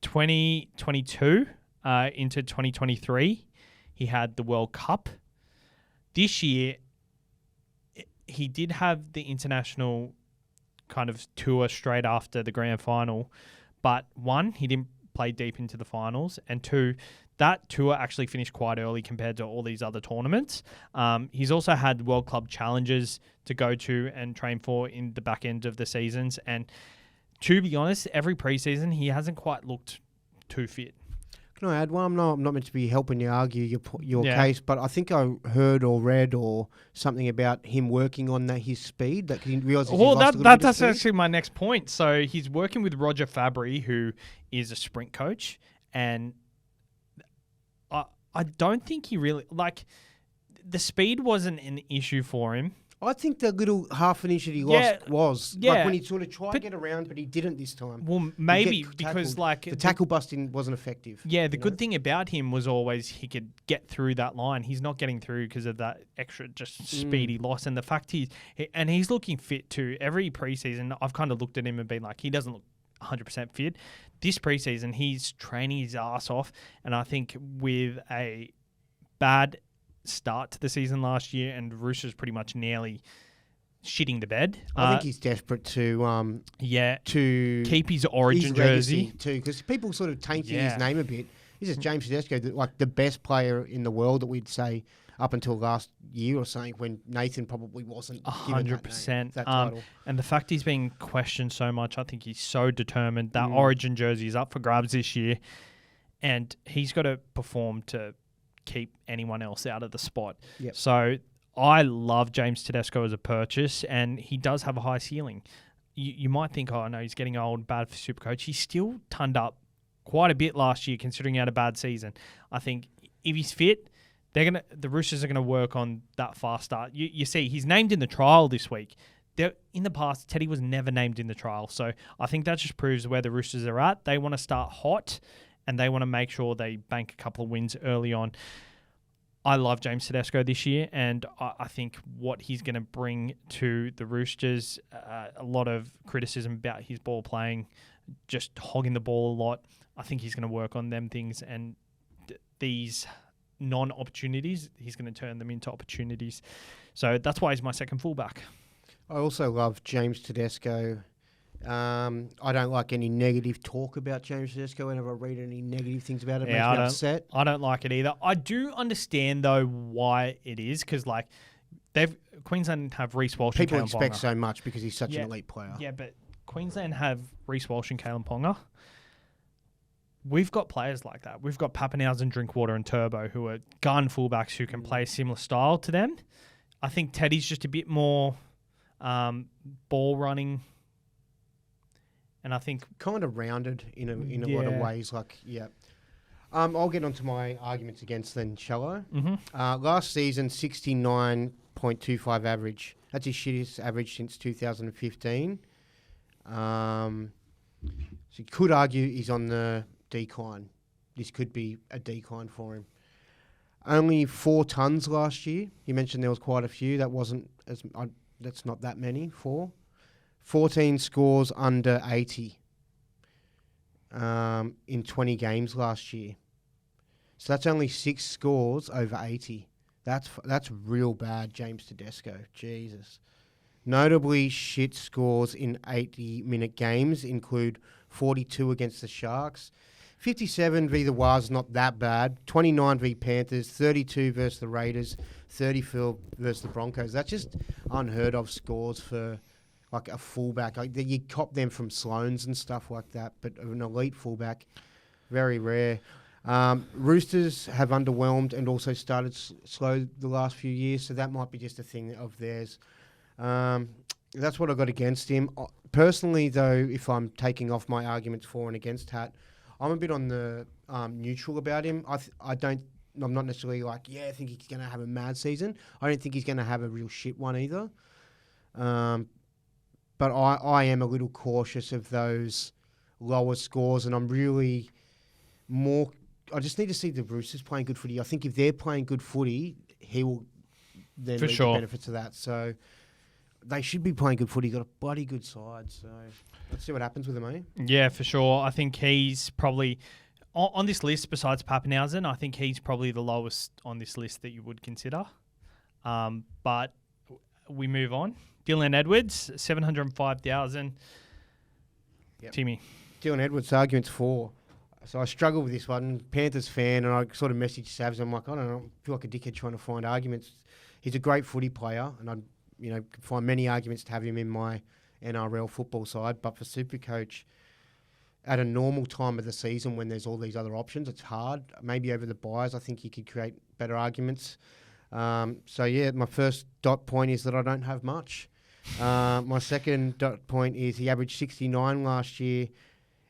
[SPEAKER 1] 2022 into 2023, he had the World Cup. This year, he did have the international kind of tour straight after the grand final, but 1, he didn't play deep into the finals, and 2, that tour actually finished quite early compared to all these other tournaments. He's also had World Club challenges to go to and train for in the back end of the seasons, and to be honest, every preseason he hasn't quite looked too fit.
[SPEAKER 2] Can I add one? I'm not meant to be helping you argue your case, but I think I heard or read or something about him working on his speed. That he didn't realise he lost a little bit of
[SPEAKER 1] that's
[SPEAKER 2] speed.
[SPEAKER 1] actually my next point. So he's working with Roger Fabry, who is a sprint coach, and I don't think he really the speed wasn't an issue for him.
[SPEAKER 2] I think the little half an inch that he lost was like when he sort of tried to get around, but he didn't this time.
[SPEAKER 1] Well, maybe because
[SPEAKER 2] the tackle busting wasn't effective.
[SPEAKER 1] Yeah, the good thing about him was always he could get through that line. He's not getting through because of that extra just speedy loss, and the fact he's looking fit too. Every preseason, I've kind of looked at him and been like, he doesn't look 100% fit. This preseason, he's training his ass off, and I think with a bad start to the season last year, and Roosters pretty much nearly shitting the bed.
[SPEAKER 2] I think he's desperate to
[SPEAKER 1] keep his Origin jersey
[SPEAKER 2] too, because people sort of tainting his name a bit. He's just James Tedesco, the best player in the world that we'd say up until last year or something, when Nathan probably wasn't
[SPEAKER 1] 100%.
[SPEAKER 2] That title.
[SPEAKER 1] And the fact he's being questioned so much, I think he's so determined. That Origin jersey is up for grabs this year, and he's got to perform to keep anyone else out of the spot.
[SPEAKER 2] Yep.
[SPEAKER 1] So I love James Tedesco as a purchase, and he does have a high ceiling. You might think, oh, no, he's getting old, bad for SuperCoach. He still turned up quite a bit last year, considering he had a bad season. I think if he's fit, the Roosters are going to work on that fast start. You see, he's named in the trial this week. In the past, Teddy was never named in the trial. So I think that just proves where the Roosters are at. They want to start hot, and they want to make sure they bank a couple of wins early on. I love James Tedesco this year, and I think what he's going to bring to the Roosters, a lot of criticism about his ball playing, just hogging the ball a lot. I think he's going to work on them things, and these non-opportunities, he's going to turn them into opportunities. So that's why he's my second fullback.
[SPEAKER 2] I also love James Tedesco. I don't like any negative talk about James Tedesco. Whenever I read any negative things about it, it makes me upset.
[SPEAKER 1] I don't like it either. I do understand though why it is, because Queensland have Reece Walsh.
[SPEAKER 2] People
[SPEAKER 1] and
[SPEAKER 2] expect so much because he's such an elite player.
[SPEAKER 1] Yeah, but Queensland have Reece Walsh and Kalen Ponga. We've got players like that. We've got Pappenhausen, Drinkwater, and Turbo, who are gun fullbacks who can play a similar style to them. I think Teddy's just a bit more ball running. And I think
[SPEAKER 2] kind of rounded in a lot of ways. I'll get onto my arguments against then, shall I?
[SPEAKER 1] Mm-hmm.
[SPEAKER 2] Last season, 69.25 average. That's his shittest average since 2015. So you could argue he's on the decline. This could be a decline for him. Only 4 tons last year. You mentioned there was quite a few. That's not that many. 14 scores under 80 in 20 games last year. So that's only 6 scores over 80. That's real bad, James Tedesco. Jesus. Notably shit scores in 80-minute games include 42 against the Sharks, 57 v the Wars, not that bad, 29 v Panthers, 32 versus the Raiders, 34 versus the Broncos. That's just unheard of scores for like a fullback. You cop them from Sloans and stuff like that, but an elite fullback, very rare. Roosters have underwhelmed and also started slow the last few years, so that might be just a thing of theirs. That's what I got against him. Personally, though, if I'm taking off my arguments for and against Hat, I'm a bit on the neutral about him. I'm not necessarily like, I think he's going to have a mad season. I don't think he's going to have a real shit one either. But I am a little cautious of those lower scores, and I'm really more... I just need to see the Roosters playing good footy. I think if they're playing good footy, he will then reap the benefits of that. So they should be playing good footy. Got a bloody good side. So let's see what happens with him, eh?
[SPEAKER 1] Yeah, for sure. I think he's probably... On this list, besides Pappenhausen, I think he's probably the lowest on this list that you would consider. But we move on. Dylan Edwards, 705,000.
[SPEAKER 2] Yep.
[SPEAKER 1] Timmy.
[SPEAKER 2] Dylan Edwards, arguments 4. So I struggle with this one. Panthers fan, and I sort of messaged Savs. I'm like, I don't know, I feel like a dickhead trying to find arguments. He's a great footy player, and I find many arguments to have him in my NRL football side. But for SuperCoach, at a normal time of the season when there's all these other options, it's hard. Maybe over the buys, I think you could create better arguments. My first dot point is that I don't have much. My second dot point is he averaged 69 last year.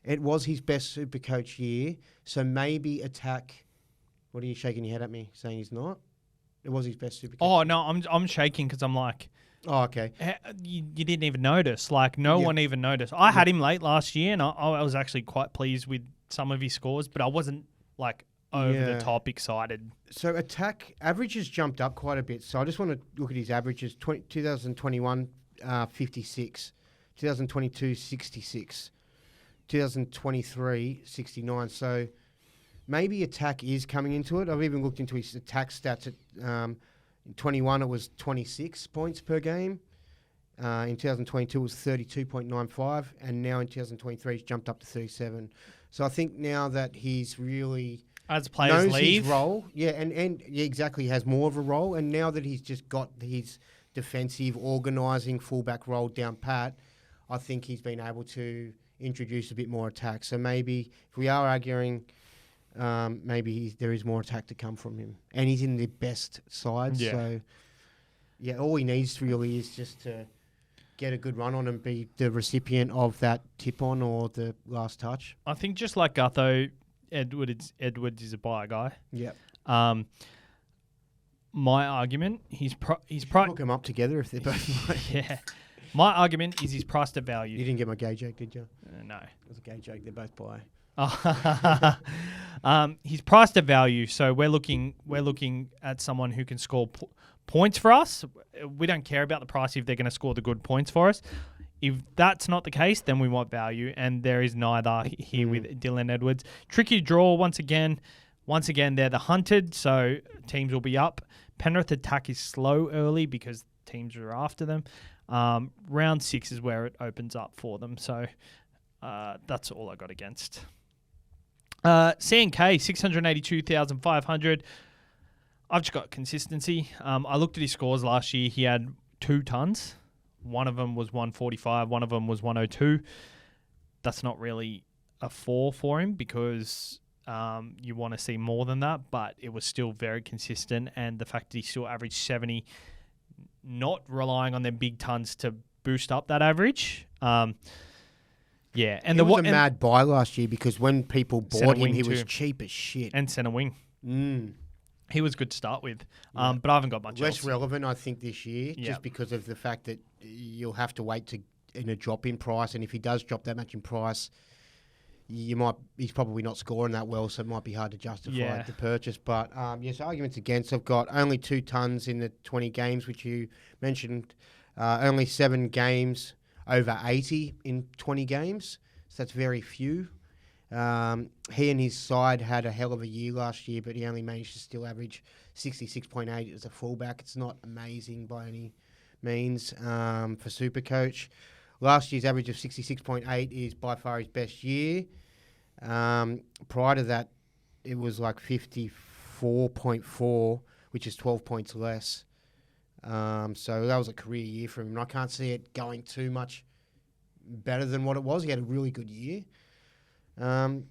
[SPEAKER 2] It was his best SuperCoach year. So maybe attack. What are you shaking your head at me, saying he's not? It was his best SuperCoach.
[SPEAKER 1] Oh, no, I'm shaking because I'm like...
[SPEAKER 2] Oh, okay.
[SPEAKER 1] You didn't even notice. Like, no one even noticed. I had him late last year, and I was actually quite pleased with some of his scores, but I wasn't, like, over the top excited.
[SPEAKER 2] So attack averages jumped up quite a bit. So I just want to look at his averages. 2021, 56. 2022, 66. 2023, 69. So maybe attack is coming into it. I've even looked into his attack stats. In 21, it was 26 points per game. In 2022, it was 32.95. And now in 2023, he's jumped up to 37. So I think now that he's really...
[SPEAKER 1] As players
[SPEAKER 2] knows
[SPEAKER 1] leave.
[SPEAKER 2] his role. Yeah, and exactly, he has more of a role. And now that he's just got his defensive, organising fullback role down pat, I think he's been able to introduce a bit more attack. So maybe if we are arguing, maybe there is more attack to come from him. And he's in the best side.
[SPEAKER 1] Yeah.
[SPEAKER 2] So, all he needs really is just to get a good run on and be the recipient of that tip-on or the last touch.
[SPEAKER 1] I think just like Gutho, Edwards is a buy guy.
[SPEAKER 2] Yeah.
[SPEAKER 1] My argument, he's
[SPEAKER 2] hook them up together if they're both.
[SPEAKER 1] Yeah. My argument is he's priced at value.
[SPEAKER 2] You didn't get my gay joke, did you?
[SPEAKER 1] No.
[SPEAKER 2] It was a gay joke. They're both buy.
[SPEAKER 1] He's priced at value, so we're looking at someone who can score points for us. We don't care about the price if they're going to score the good points for us. If that's not the case, then we want value, and there is neither here with Dylan Edwards. Tricky draw once again. Once again, they're the hunted, so teams will be up. Penrith attack is slow early because teams are after them. Round 6 is where it opens up for them, so that's all I got against. C&K, 682,500. I've just got consistency. I looked at his scores last year. He had 2 tons. One of them was 145. One of them was 102. That's not really a 4 for him because you want to see more than that, but it was still very consistent. And the fact that he still averaged 70, not relying on them big tons to boost up that average. And
[SPEAKER 2] it was a mad buy last year because when people bought him, he was cheap as shit.
[SPEAKER 1] And centre wing. He was good to start with, but I haven't got much
[SPEAKER 2] less
[SPEAKER 1] else.
[SPEAKER 2] relevant, I think, this year, just because of the fact that you'll have to wait in a drop in price, and if he does drop that much in price, he's probably not scoring that well, so it might be hard to justify the purchase. But arguments against. I've got only 2 tons in the 20 games, which you mentioned. Only 7 games over 80 in 20 games, so that's very few. He and his side had a hell of a year last year, but he only managed to still average 66.8 as a fullback. It's not amazing by any means for SuperCoach. Last year's average of 66.8 is by far his best year. Prior to that, it was like 54.4, which is 12 points less. So that was a career year for him, and I can't see it going too much better than what it was. He had a really good year. It's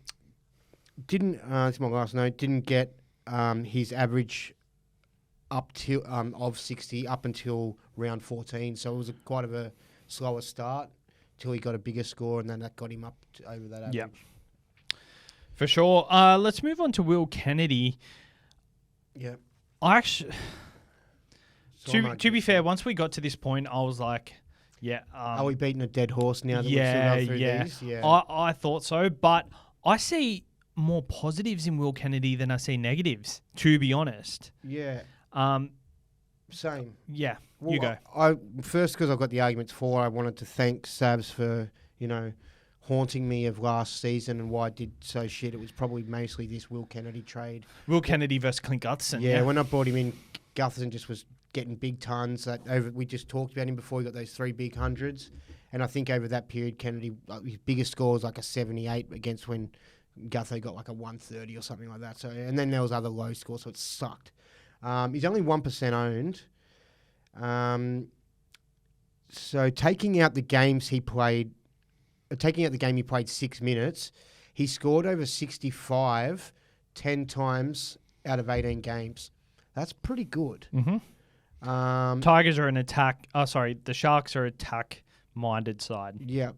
[SPEAKER 2] my last note. Didn't get his average up to of 60 up until round 14. So it was quite of a slower start till he got a bigger score, and then that got him up over that average.
[SPEAKER 1] Yeah, for sure. Let's move on to Will Kennedy.
[SPEAKER 2] Yeah,
[SPEAKER 1] I actually, to be fair, once we got to this point, I was like, are
[SPEAKER 2] we beating a dead horse now that we've still gone through these?
[SPEAKER 1] Yeah, I thought so, but I see more positives in Will Kennedy than I see negatives, to be honest.
[SPEAKER 2] Yeah. Same.
[SPEAKER 1] Yeah,
[SPEAKER 2] well,
[SPEAKER 1] you go.
[SPEAKER 2] I first, because I've got the arguments for, I wanted to thank Sabs for, haunting me of last season and why I did so shit. It was probably mostly this Will Kennedy trade.
[SPEAKER 1] Will Kennedy versus Clint Gutherson.
[SPEAKER 2] Yeah, when I brought him in, Gutherson just was getting big tons. We just talked about him before he got those 3 big hundreds. And I think over that period, Kennedy, his biggest score was like a 78 against when Gutho got like a 130 or something like that. So, and then there was other low scores, so it sucked. He's only 1% owned. So taking out the games he played, taking out the game he played 6 minutes, he scored over 65 10 times out of 18 games. That's pretty good.
[SPEAKER 1] Mm-hmm. Tigers are an attack. Oh, sorry. The Sharks are attack-minded side.
[SPEAKER 2] Yeah.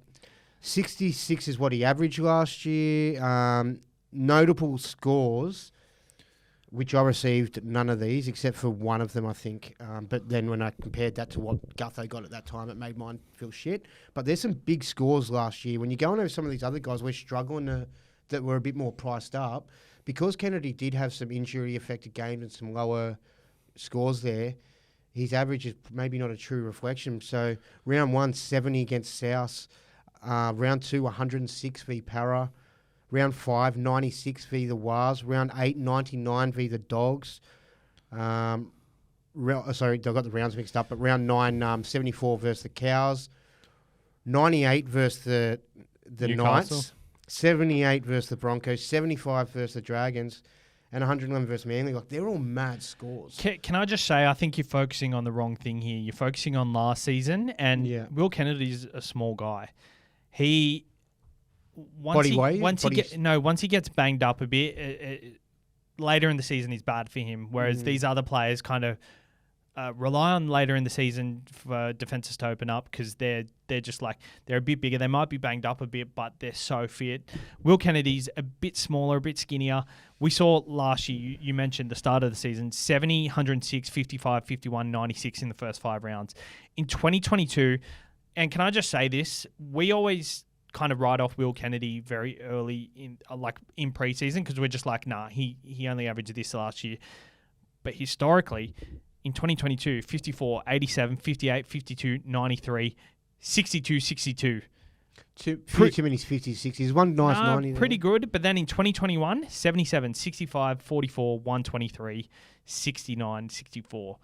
[SPEAKER 2] 66 is what he averaged last year. Notable scores, which I received none of these except for one of them, I think. But then when I compared that to what Gutho got at that time, it made mine feel shit. But there's some big scores last year. When you're going over some of these other guys, we're struggling that were a bit more priced up. Because Kennedy did have some injury-affected games and some lower scores there, his average is maybe not a true reflection. So round 1, 70 against South. Round 2, 106 v Para. Round 5, 96 v the Wars. Round 8, 99 v the Dogs. Sorry, I got the rounds mixed up. But round 9, 74 versus the Cows. 98 versus the Knights. 78 versus the Broncos. 75 versus the Dragons. And 111 versus Manly. Like, they're all mad scores.
[SPEAKER 1] Can I just say, I think you're focusing on the wrong thing here. You're focusing on last season, and Will Kennedy's a small guy. Once he gets banged up a bit, later in the season is bad for him. Whereas these other players kind of rely on later in the season for defenses to open up because they're just like, they're a bit bigger. They might be banged up a bit, but they're so fit. Will Kennedy's a bit smaller, a bit skinnier. We saw last year, you mentioned the start of the season, 70, 106, 55, 51, 96 in the first 5 rounds. In 2022, and can I just say this, we always kind of write off Will Kennedy very early in preseason because we're just like, nah, he only averaged this last year. But historically, in 2022, 54, 87, 58, 52, 93, 62, 62.
[SPEAKER 2] Too many 50s, 60s. One nice 90.
[SPEAKER 1] Pretty good. But then in 2021, 77, 65, 44, 123, 69, 64.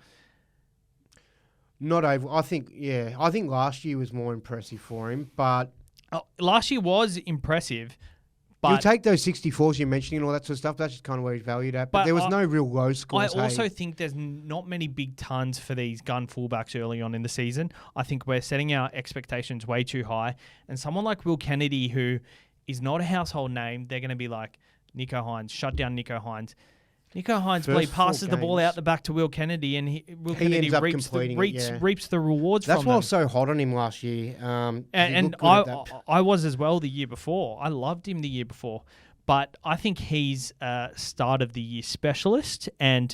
[SPEAKER 2] Not over. I think last year was more impressive for him, but...
[SPEAKER 1] last year was impressive, but...
[SPEAKER 2] You'll take those 64s you're mentioning and all that sort of stuff. That's just kind of where he's valued at. But there was no real low scores.
[SPEAKER 1] I also think there's not many big tons for these gun fullbacks early on in the season. I think we're setting our expectations way too high. And someone like Will Kennedy, who is not a household name, they're going to be like, Nico Hines, shut down Nico Hines. Nico Hines passes the ball out the back to Will Kennedy, and Will Kennedy reaps the rewards from them.
[SPEAKER 2] That's why I was so hot on him last year.
[SPEAKER 1] And I was as well the year before. I loved him the year before. But I think he's a start of the year specialist, and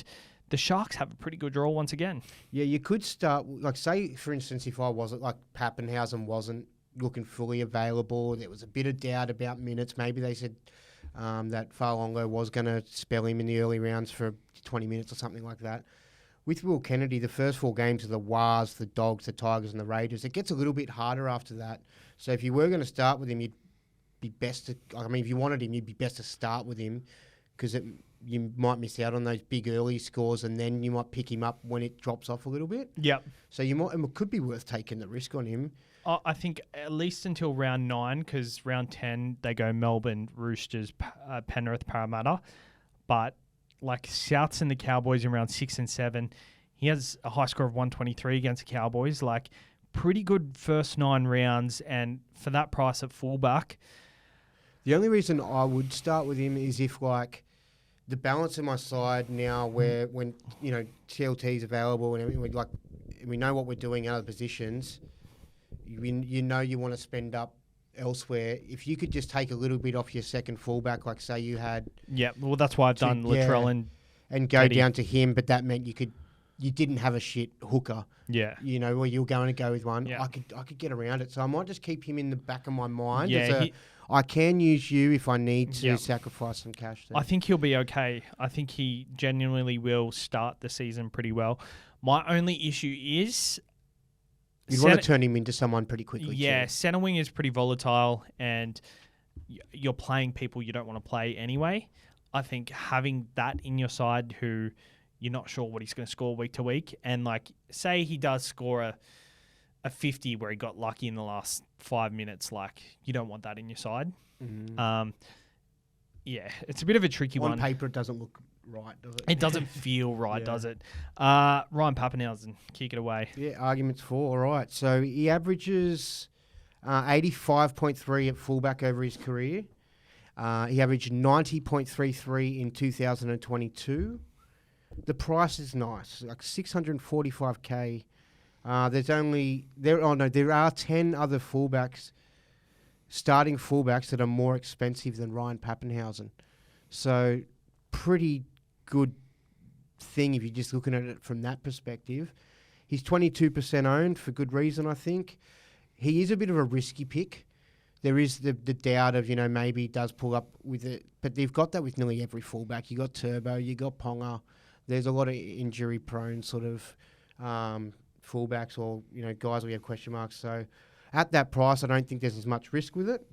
[SPEAKER 1] the Sharks have a pretty good draw once again. Yeah,
[SPEAKER 2] you could start, like, say, for instance, if I wasn't, like, Pappenhausen wasn't looking fully available, there was a bit of doubt about minutes. Maybe they said... that Farlongo was going to spell him in the early rounds for 20 minutes or something like that. With Will Kennedy, the first 4 games are the Wars, the Dogs, the Tigers and the Raiders. It gets a little bit harder after that. So if you were going to start with him, you'd be best to... I mean, if you wanted him, you'd be best to start with him because you might miss out on those big early scores and then you might pick him up when it drops off a little bit.
[SPEAKER 1] Yep.
[SPEAKER 2] So it could be worth taking the risk on him.
[SPEAKER 1] I think at least until round 9, because round 10 they go Melbourne, Roosters, Penrith, Parramatta. But like Souths and the Cowboys in round 6 and 7, he has a high score of 123 against the Cowboys. Like pretty good first 9 rounds, and for that price at fullback.
[SPEAKER 2] The only reason I would start with him is if like the balance in my side now, where when TLT is available and everything, we know what we're doing in other positions. You want to spend up elsewhere. If you could just take a little bit off your second fullback, like say you had...
[SPEAKER 1] Yeah, well, that's why I've done Latrell
[SPEAKER 2] and go down to him, but that meant you didn't have a shit hooker.
[SPEAKER 1] Yeah.
[SPEAKER 2] Where you were going to go with one.
[SPEAKER 1] Yeah.
[SPEAKER 2] I could get around it. So I might just keep him in the back of my mind.
[SPEAKER 1] Yeah,
[SPEAKER 2] I can use you if I need to sacrifice some cash there.
[SPEAKER 1] I think he'll be okay. I think he genuinely will start the season pretty well. My only issue is...
[SPEAKER 2] You'd want to turn him into someone pretty quickly.
[SPEAKER 1] Yeah,
[SPEAKER 2] too.
[SPEAKER 1] Centre wing is pretty volatile, and you're playing people you don't want to play anyway. I think having that in your side who you're not sure what he's going to score week to week, and like say he does score a 50 where he got lucky in the last 5 minutes, like you don't want that in your side.
[SPEAKER 2] Mm.
[SPEAKER 1] Yeah, it's a bit of a tricky one.
[SPEAKER 2] On paper, it doesn't look right, does it?
[SPEAKER 1] It doesn't feel right,
[SPEAKER 2] Yeah.
[SPEAKER 1] does it? Ryan Pappenhausen, kick it away.
[SPEAKER 2] Yeah, arguments for. All right. So he averages 85.3 at fullback over his career. He averaged 90.33 in 2022. The price is nice, like 645K. There are 10 other fullbacks, starting fullbacks that are more expensive than Ryan Pappenhausen. So pretty good thing if you're just looking at it from that perspective. He's 22% owned for good reason, I think. He is a bit of a risky pick. There is the doubt of, maybe he does pull up with it. But they've got that with nearly every fullback. You got Turbo, you got Ponga. There's a lot of injury-prone sort of fullbacks or, guys we have question marks. So at that price, I don't think there's as much risk with it.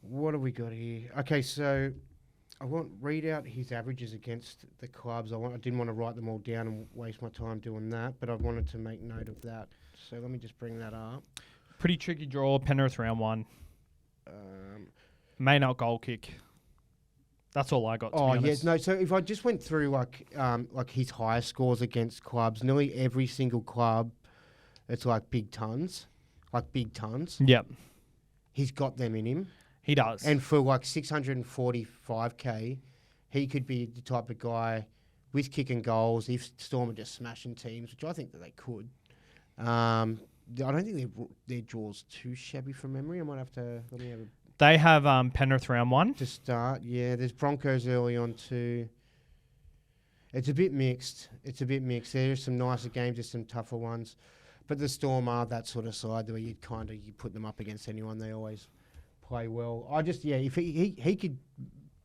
[SPEAKER 2] What have we got here? Okay, so I won't read out his averages against the clubs. I didn't want to write them all down and waste my time doing that, but I wanted to make note of that. So let me just bring that up.
[SPEAKER 1] Pretty tricky draw. Penrith round 1. May not goal kick. That's all I got, to be honest.
[SPEAKER 2] No. So if I just went through like his highest scores against clubs, nearly every single club, it's like big tons.
[SPEAKER 1] Yep.
[SPEAKER 2] He's got them in him.
[SPEAKER 1] He does.
[SPEAKER 2] And for like 645K, he could be the type of guy with kicking goals if Storm are just smashing teams, which I think that they could. I don't think their draw's too shabby from memory. I might have to...
[SPEAKER 1] They have Penrith round 1.
[SPEAKER 2] To start, yeah. There's Broncos early on too. It's a bit mixed. There's some nicer games, there's some tougher ones. But the Storm are that sort of side where you put them up against anyone. They always play well. If he could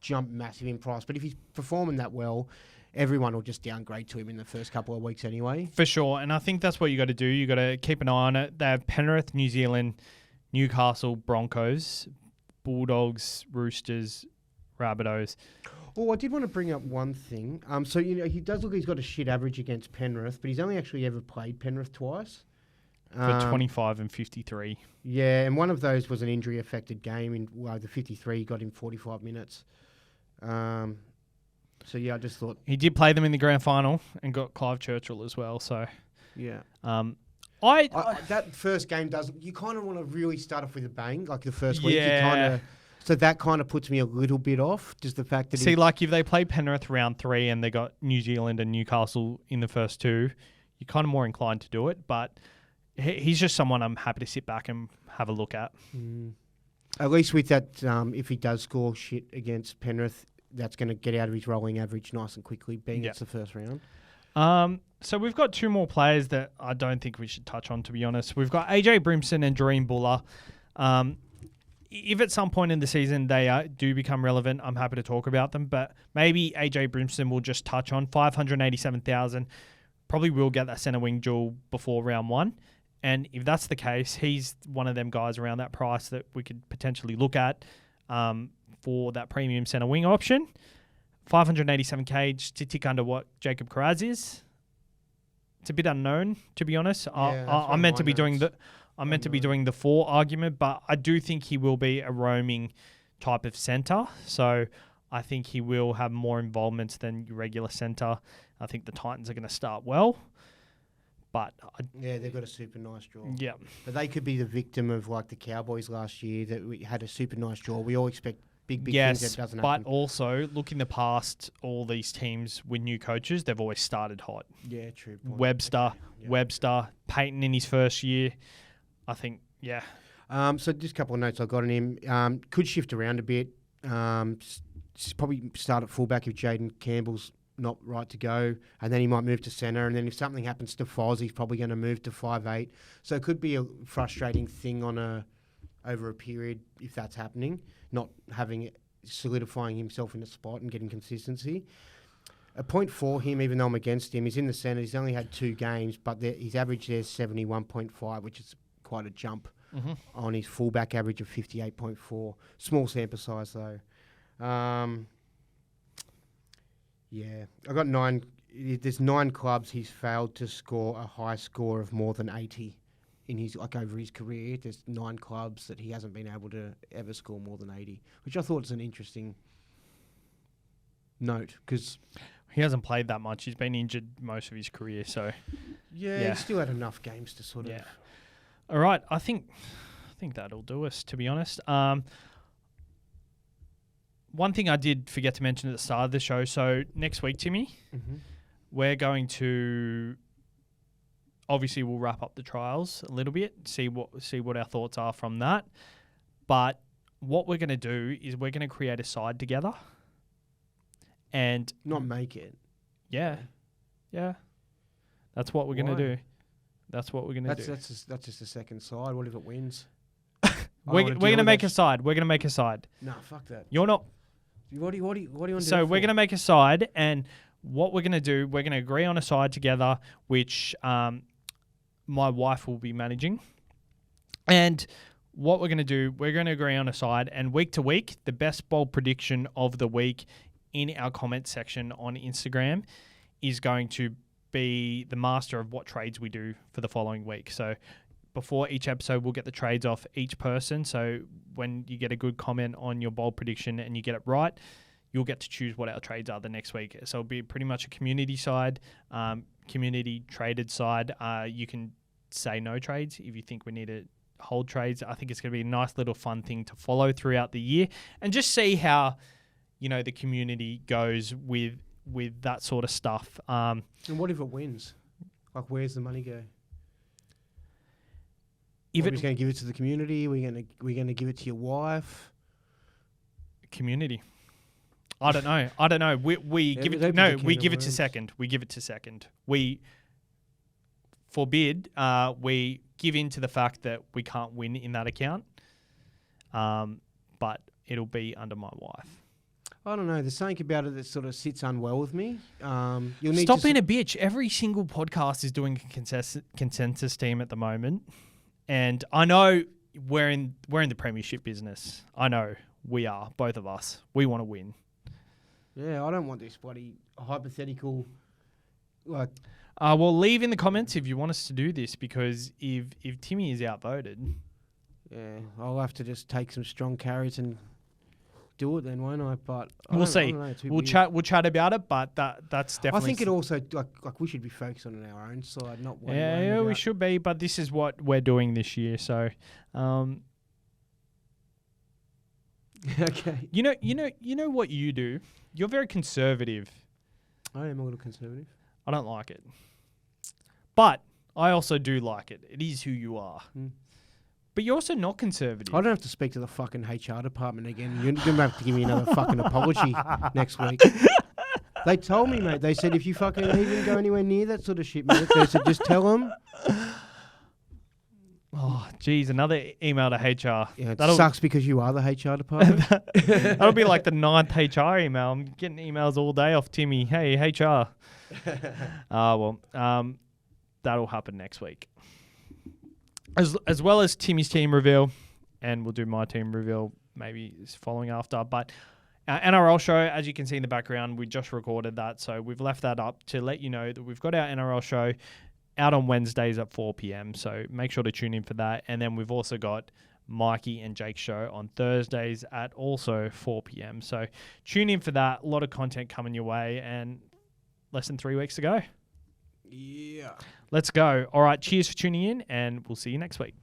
[SPEAKER 2] jump massive in price, but if he's performing that well, everyone will just downgrade to him in the first couple of weeks anyway.
[SPEAKER 1] For sure, and I think that's what you got to do. You got to keep an eye on it. They have Penrith, New Zealand, Newcastle, Broncos, Bulldogs, Roosters, Rabbitohs.
[SPEAKER 2] Oh, I did want to bring up one thing. So he does look like he's got a shit average against Penrith, but he's only actually ever played Penrith twice.
[SPEAKER 1] For 25 and 53.
[SPEAKER 2] Yeah, and one of those was an injury-affected game. The 53 got him 45 minutes. I just thought...
[SPEAKER 1] He did play them in the grand final and got Clive Churchill as well, so...
[SPEAKER 2] Yeah.
[SPEAKER 1] That
[SPEAKER 2] first game you kind of want to really start off with a bang, like the first week.
[SPEAKER 1] Yeah.
[SPEAKER 2] So that kind of puts me a little bit off, just the fact that...
[SPEAKER 1] like if they play Penrith round 3 and they got New Zealand and Newcastle in the first 2, you're kind of more inclined to do it, but... He's just someone I'm happy to sit back and have a look at.
[SPEAKER 2] At least with that, if he does score shit against Penrith, that's going to get out of his rolling average nice and quickly, being it's the first round.
[SPEAKER 1] So we've got 2 more players that I don't think we should touch on, to be honest. We've got AJ Brimson and Doreen Buller. If at some point in the season they do become relevant, I'm happy to talk about them. But maybe AJ Brimson will just touch on 587,000. Probably will get that centre wing duel before round 1. And if that's the case, he's one of them guys around that price that we could potentially look at for that premium centre wing option. 587K, just to tick under what Jacob Kiraz is. It's a bit unknown, to be honest. I'm meant to be doing the 4 argument, but I do think he will be a roaming type of centre. So I think he will have more involvements than your regular centre. I think the Titans are going to start well. But
[SPEAKER 2] they've got a super nice draw.
[SPEAKER 1] Yeah.
[SPEAKER 2] But they could be the victim of like the Cowboys last year that we had a super nice draw. We all expect big things that doesn't happen.
[SPEAKER 1] But also, look in the past, all these teams with new coaches, they've always started hot.
[SPEAKER 2] Yeah, true.
[SPEAKER 1] Webster, Peyton in his first year. I think, yeah.
[SPEAKER 2] So just a couple of notes I got on him. Could shift around a bit. Probably start at fullback if Jaden Campbell's not right to go, and then he might move to centre, and then if something happens to Foz, he's probably going to move to 5'8". So it could be a frustrating thing over a period if that's happening, not solidifying himself in a spot and getting consistency. A point for him, even though I'm against him, he's in the centre. He's only had 2 games, but his average there is 71.5, which is quite a jump on his fullback average of 58.4. Small sample size though. Yeah, I got 9. There's 9 clubs he's failed to score a high score of more than 80 in his over his career. There's 9 clubs that he hasn't been able to ever score more than 80, which I thought was an interesting note because
[SPEAKER 1] He hasn't played that much. He's been injured most of his career, so
[SPEAKER 2] he still had enough games to sort of.
[SPEAKER 1] All right, I think that'll do us, to be honest. One thing I did forget to mention at the start of the show. So next week, Timmy, we're going to obviously we'll wrap up the trials a little bit, see what our thoughts are from that. But what we're going to do is we're going to create a side together, and
[SPEAKER 2] not make it.
[SPEAKER 1] Yeah. That's what we're going to do. That's what we're going to do.
[SPEAKER 2] That's just a second side. What if it wins?
[SPEAKER 1] We're going to make a side. We're going to make a side.
[SPEAKER 2] No, fuck that.
[SPEAKER 1] You're not.
[SPEAKER 2] What do you want to do?
[SPEAKER 1] So we're going to make a side, and what we're going to do, we're going to agree on a side together, which my wife will be managing. And what we're going to do, we're going to agree on a side, and week to week, the best bold prediction of the week in our comment section on Instagram is going to be the master of what trades we do for the following week. So before each episode, we'll get the trades off each person. So when you get a good comment on your bold prediction and you get it right, you'll get to choose what our trades are the next week. So it'll be pretty much a community side, community traded side. You can say no trades if you think we need to hold trades. I think it's going to be a nice little fun thing to follow throughout the year and just see how, the community goes with that sort of stuff.
[SPEAKER 2] And what if it wins? Like, where's the money go? If it's going to give it to the community, we're going to give it to your wife.
[SPEAKER 1] Community. I don't know. We give it to second. We give it to second. We forbid. We give in to the fact that we can't win in that account. But it'll be under my wife.
[SPEAKER 2] I don't know. There's something about it that sort of sits unwell with me.
[SPEAKER 1] Stop being a bitch. Every single podcast is doing a consensus team at the moment. And I know we're in the premiership business. I know we are, both of us. We want to win.
[SPEAKER 2] Yeah, I don't want this bloody hypothetical. Like,
[SPEAKER 1] well, leave in the comments if you want us to do this, because if Timmy is outvoted,
[SPEAKER 2] I'll have to just take some strong carrots and do it then, won't I? But
[SPEAKER 1] we'll see. We'll chat about it, but that's definitely.
[SPEAKER 2] I think it also like we should be focused on our own side, not one.
[SPEAKER 1] Yeah, we should be. But this is what we're doing this year, so.
[SPEAKER 2] Okay.
[SPEAKER 1] You know what you do. You're very conservative.
[SPEAKER 2] I am a little conservative.
[SPEAKER 1] I don't like it, but I also do like it. It is who you are. But you're also not conservative.
[SPEAKER 2] I don't have to speak to the fucking HR department again. You're going to have to give me another fucking apology next week. They told me, mate. They said if you fucking even go anywhere near that sort of shit, mate, they said just tell them.
[SPEAKER 1] Oh, geez, another email to HR.
[SPEAKER 2] Yeah, it sucks because you are the HR department.
[SPEAKER 1] That'll be like the 9th HR email. I'm getting emails all day off Timmy. Hey, HR. That'll happen next week. As well as Timmy's team reveal, and we'll do my team reveal maybe following after. But our NRL show, as you can see in the background, we just recorded that. So we've left that up to let you know that we've got our NRL show out on Wednesdays at 4 p.m. So make sure to tune in for that. And then we've also got Mikey and Jake's show on Thursdays at also 4 p.m. So tune in for that. A lot of content coming your way, and less than 3 weeks to go.
[SPEAKER 2] Yeah.
[SPEAKER 1] Let's go. All right. Cheers for tuning in, and we'll see you next week.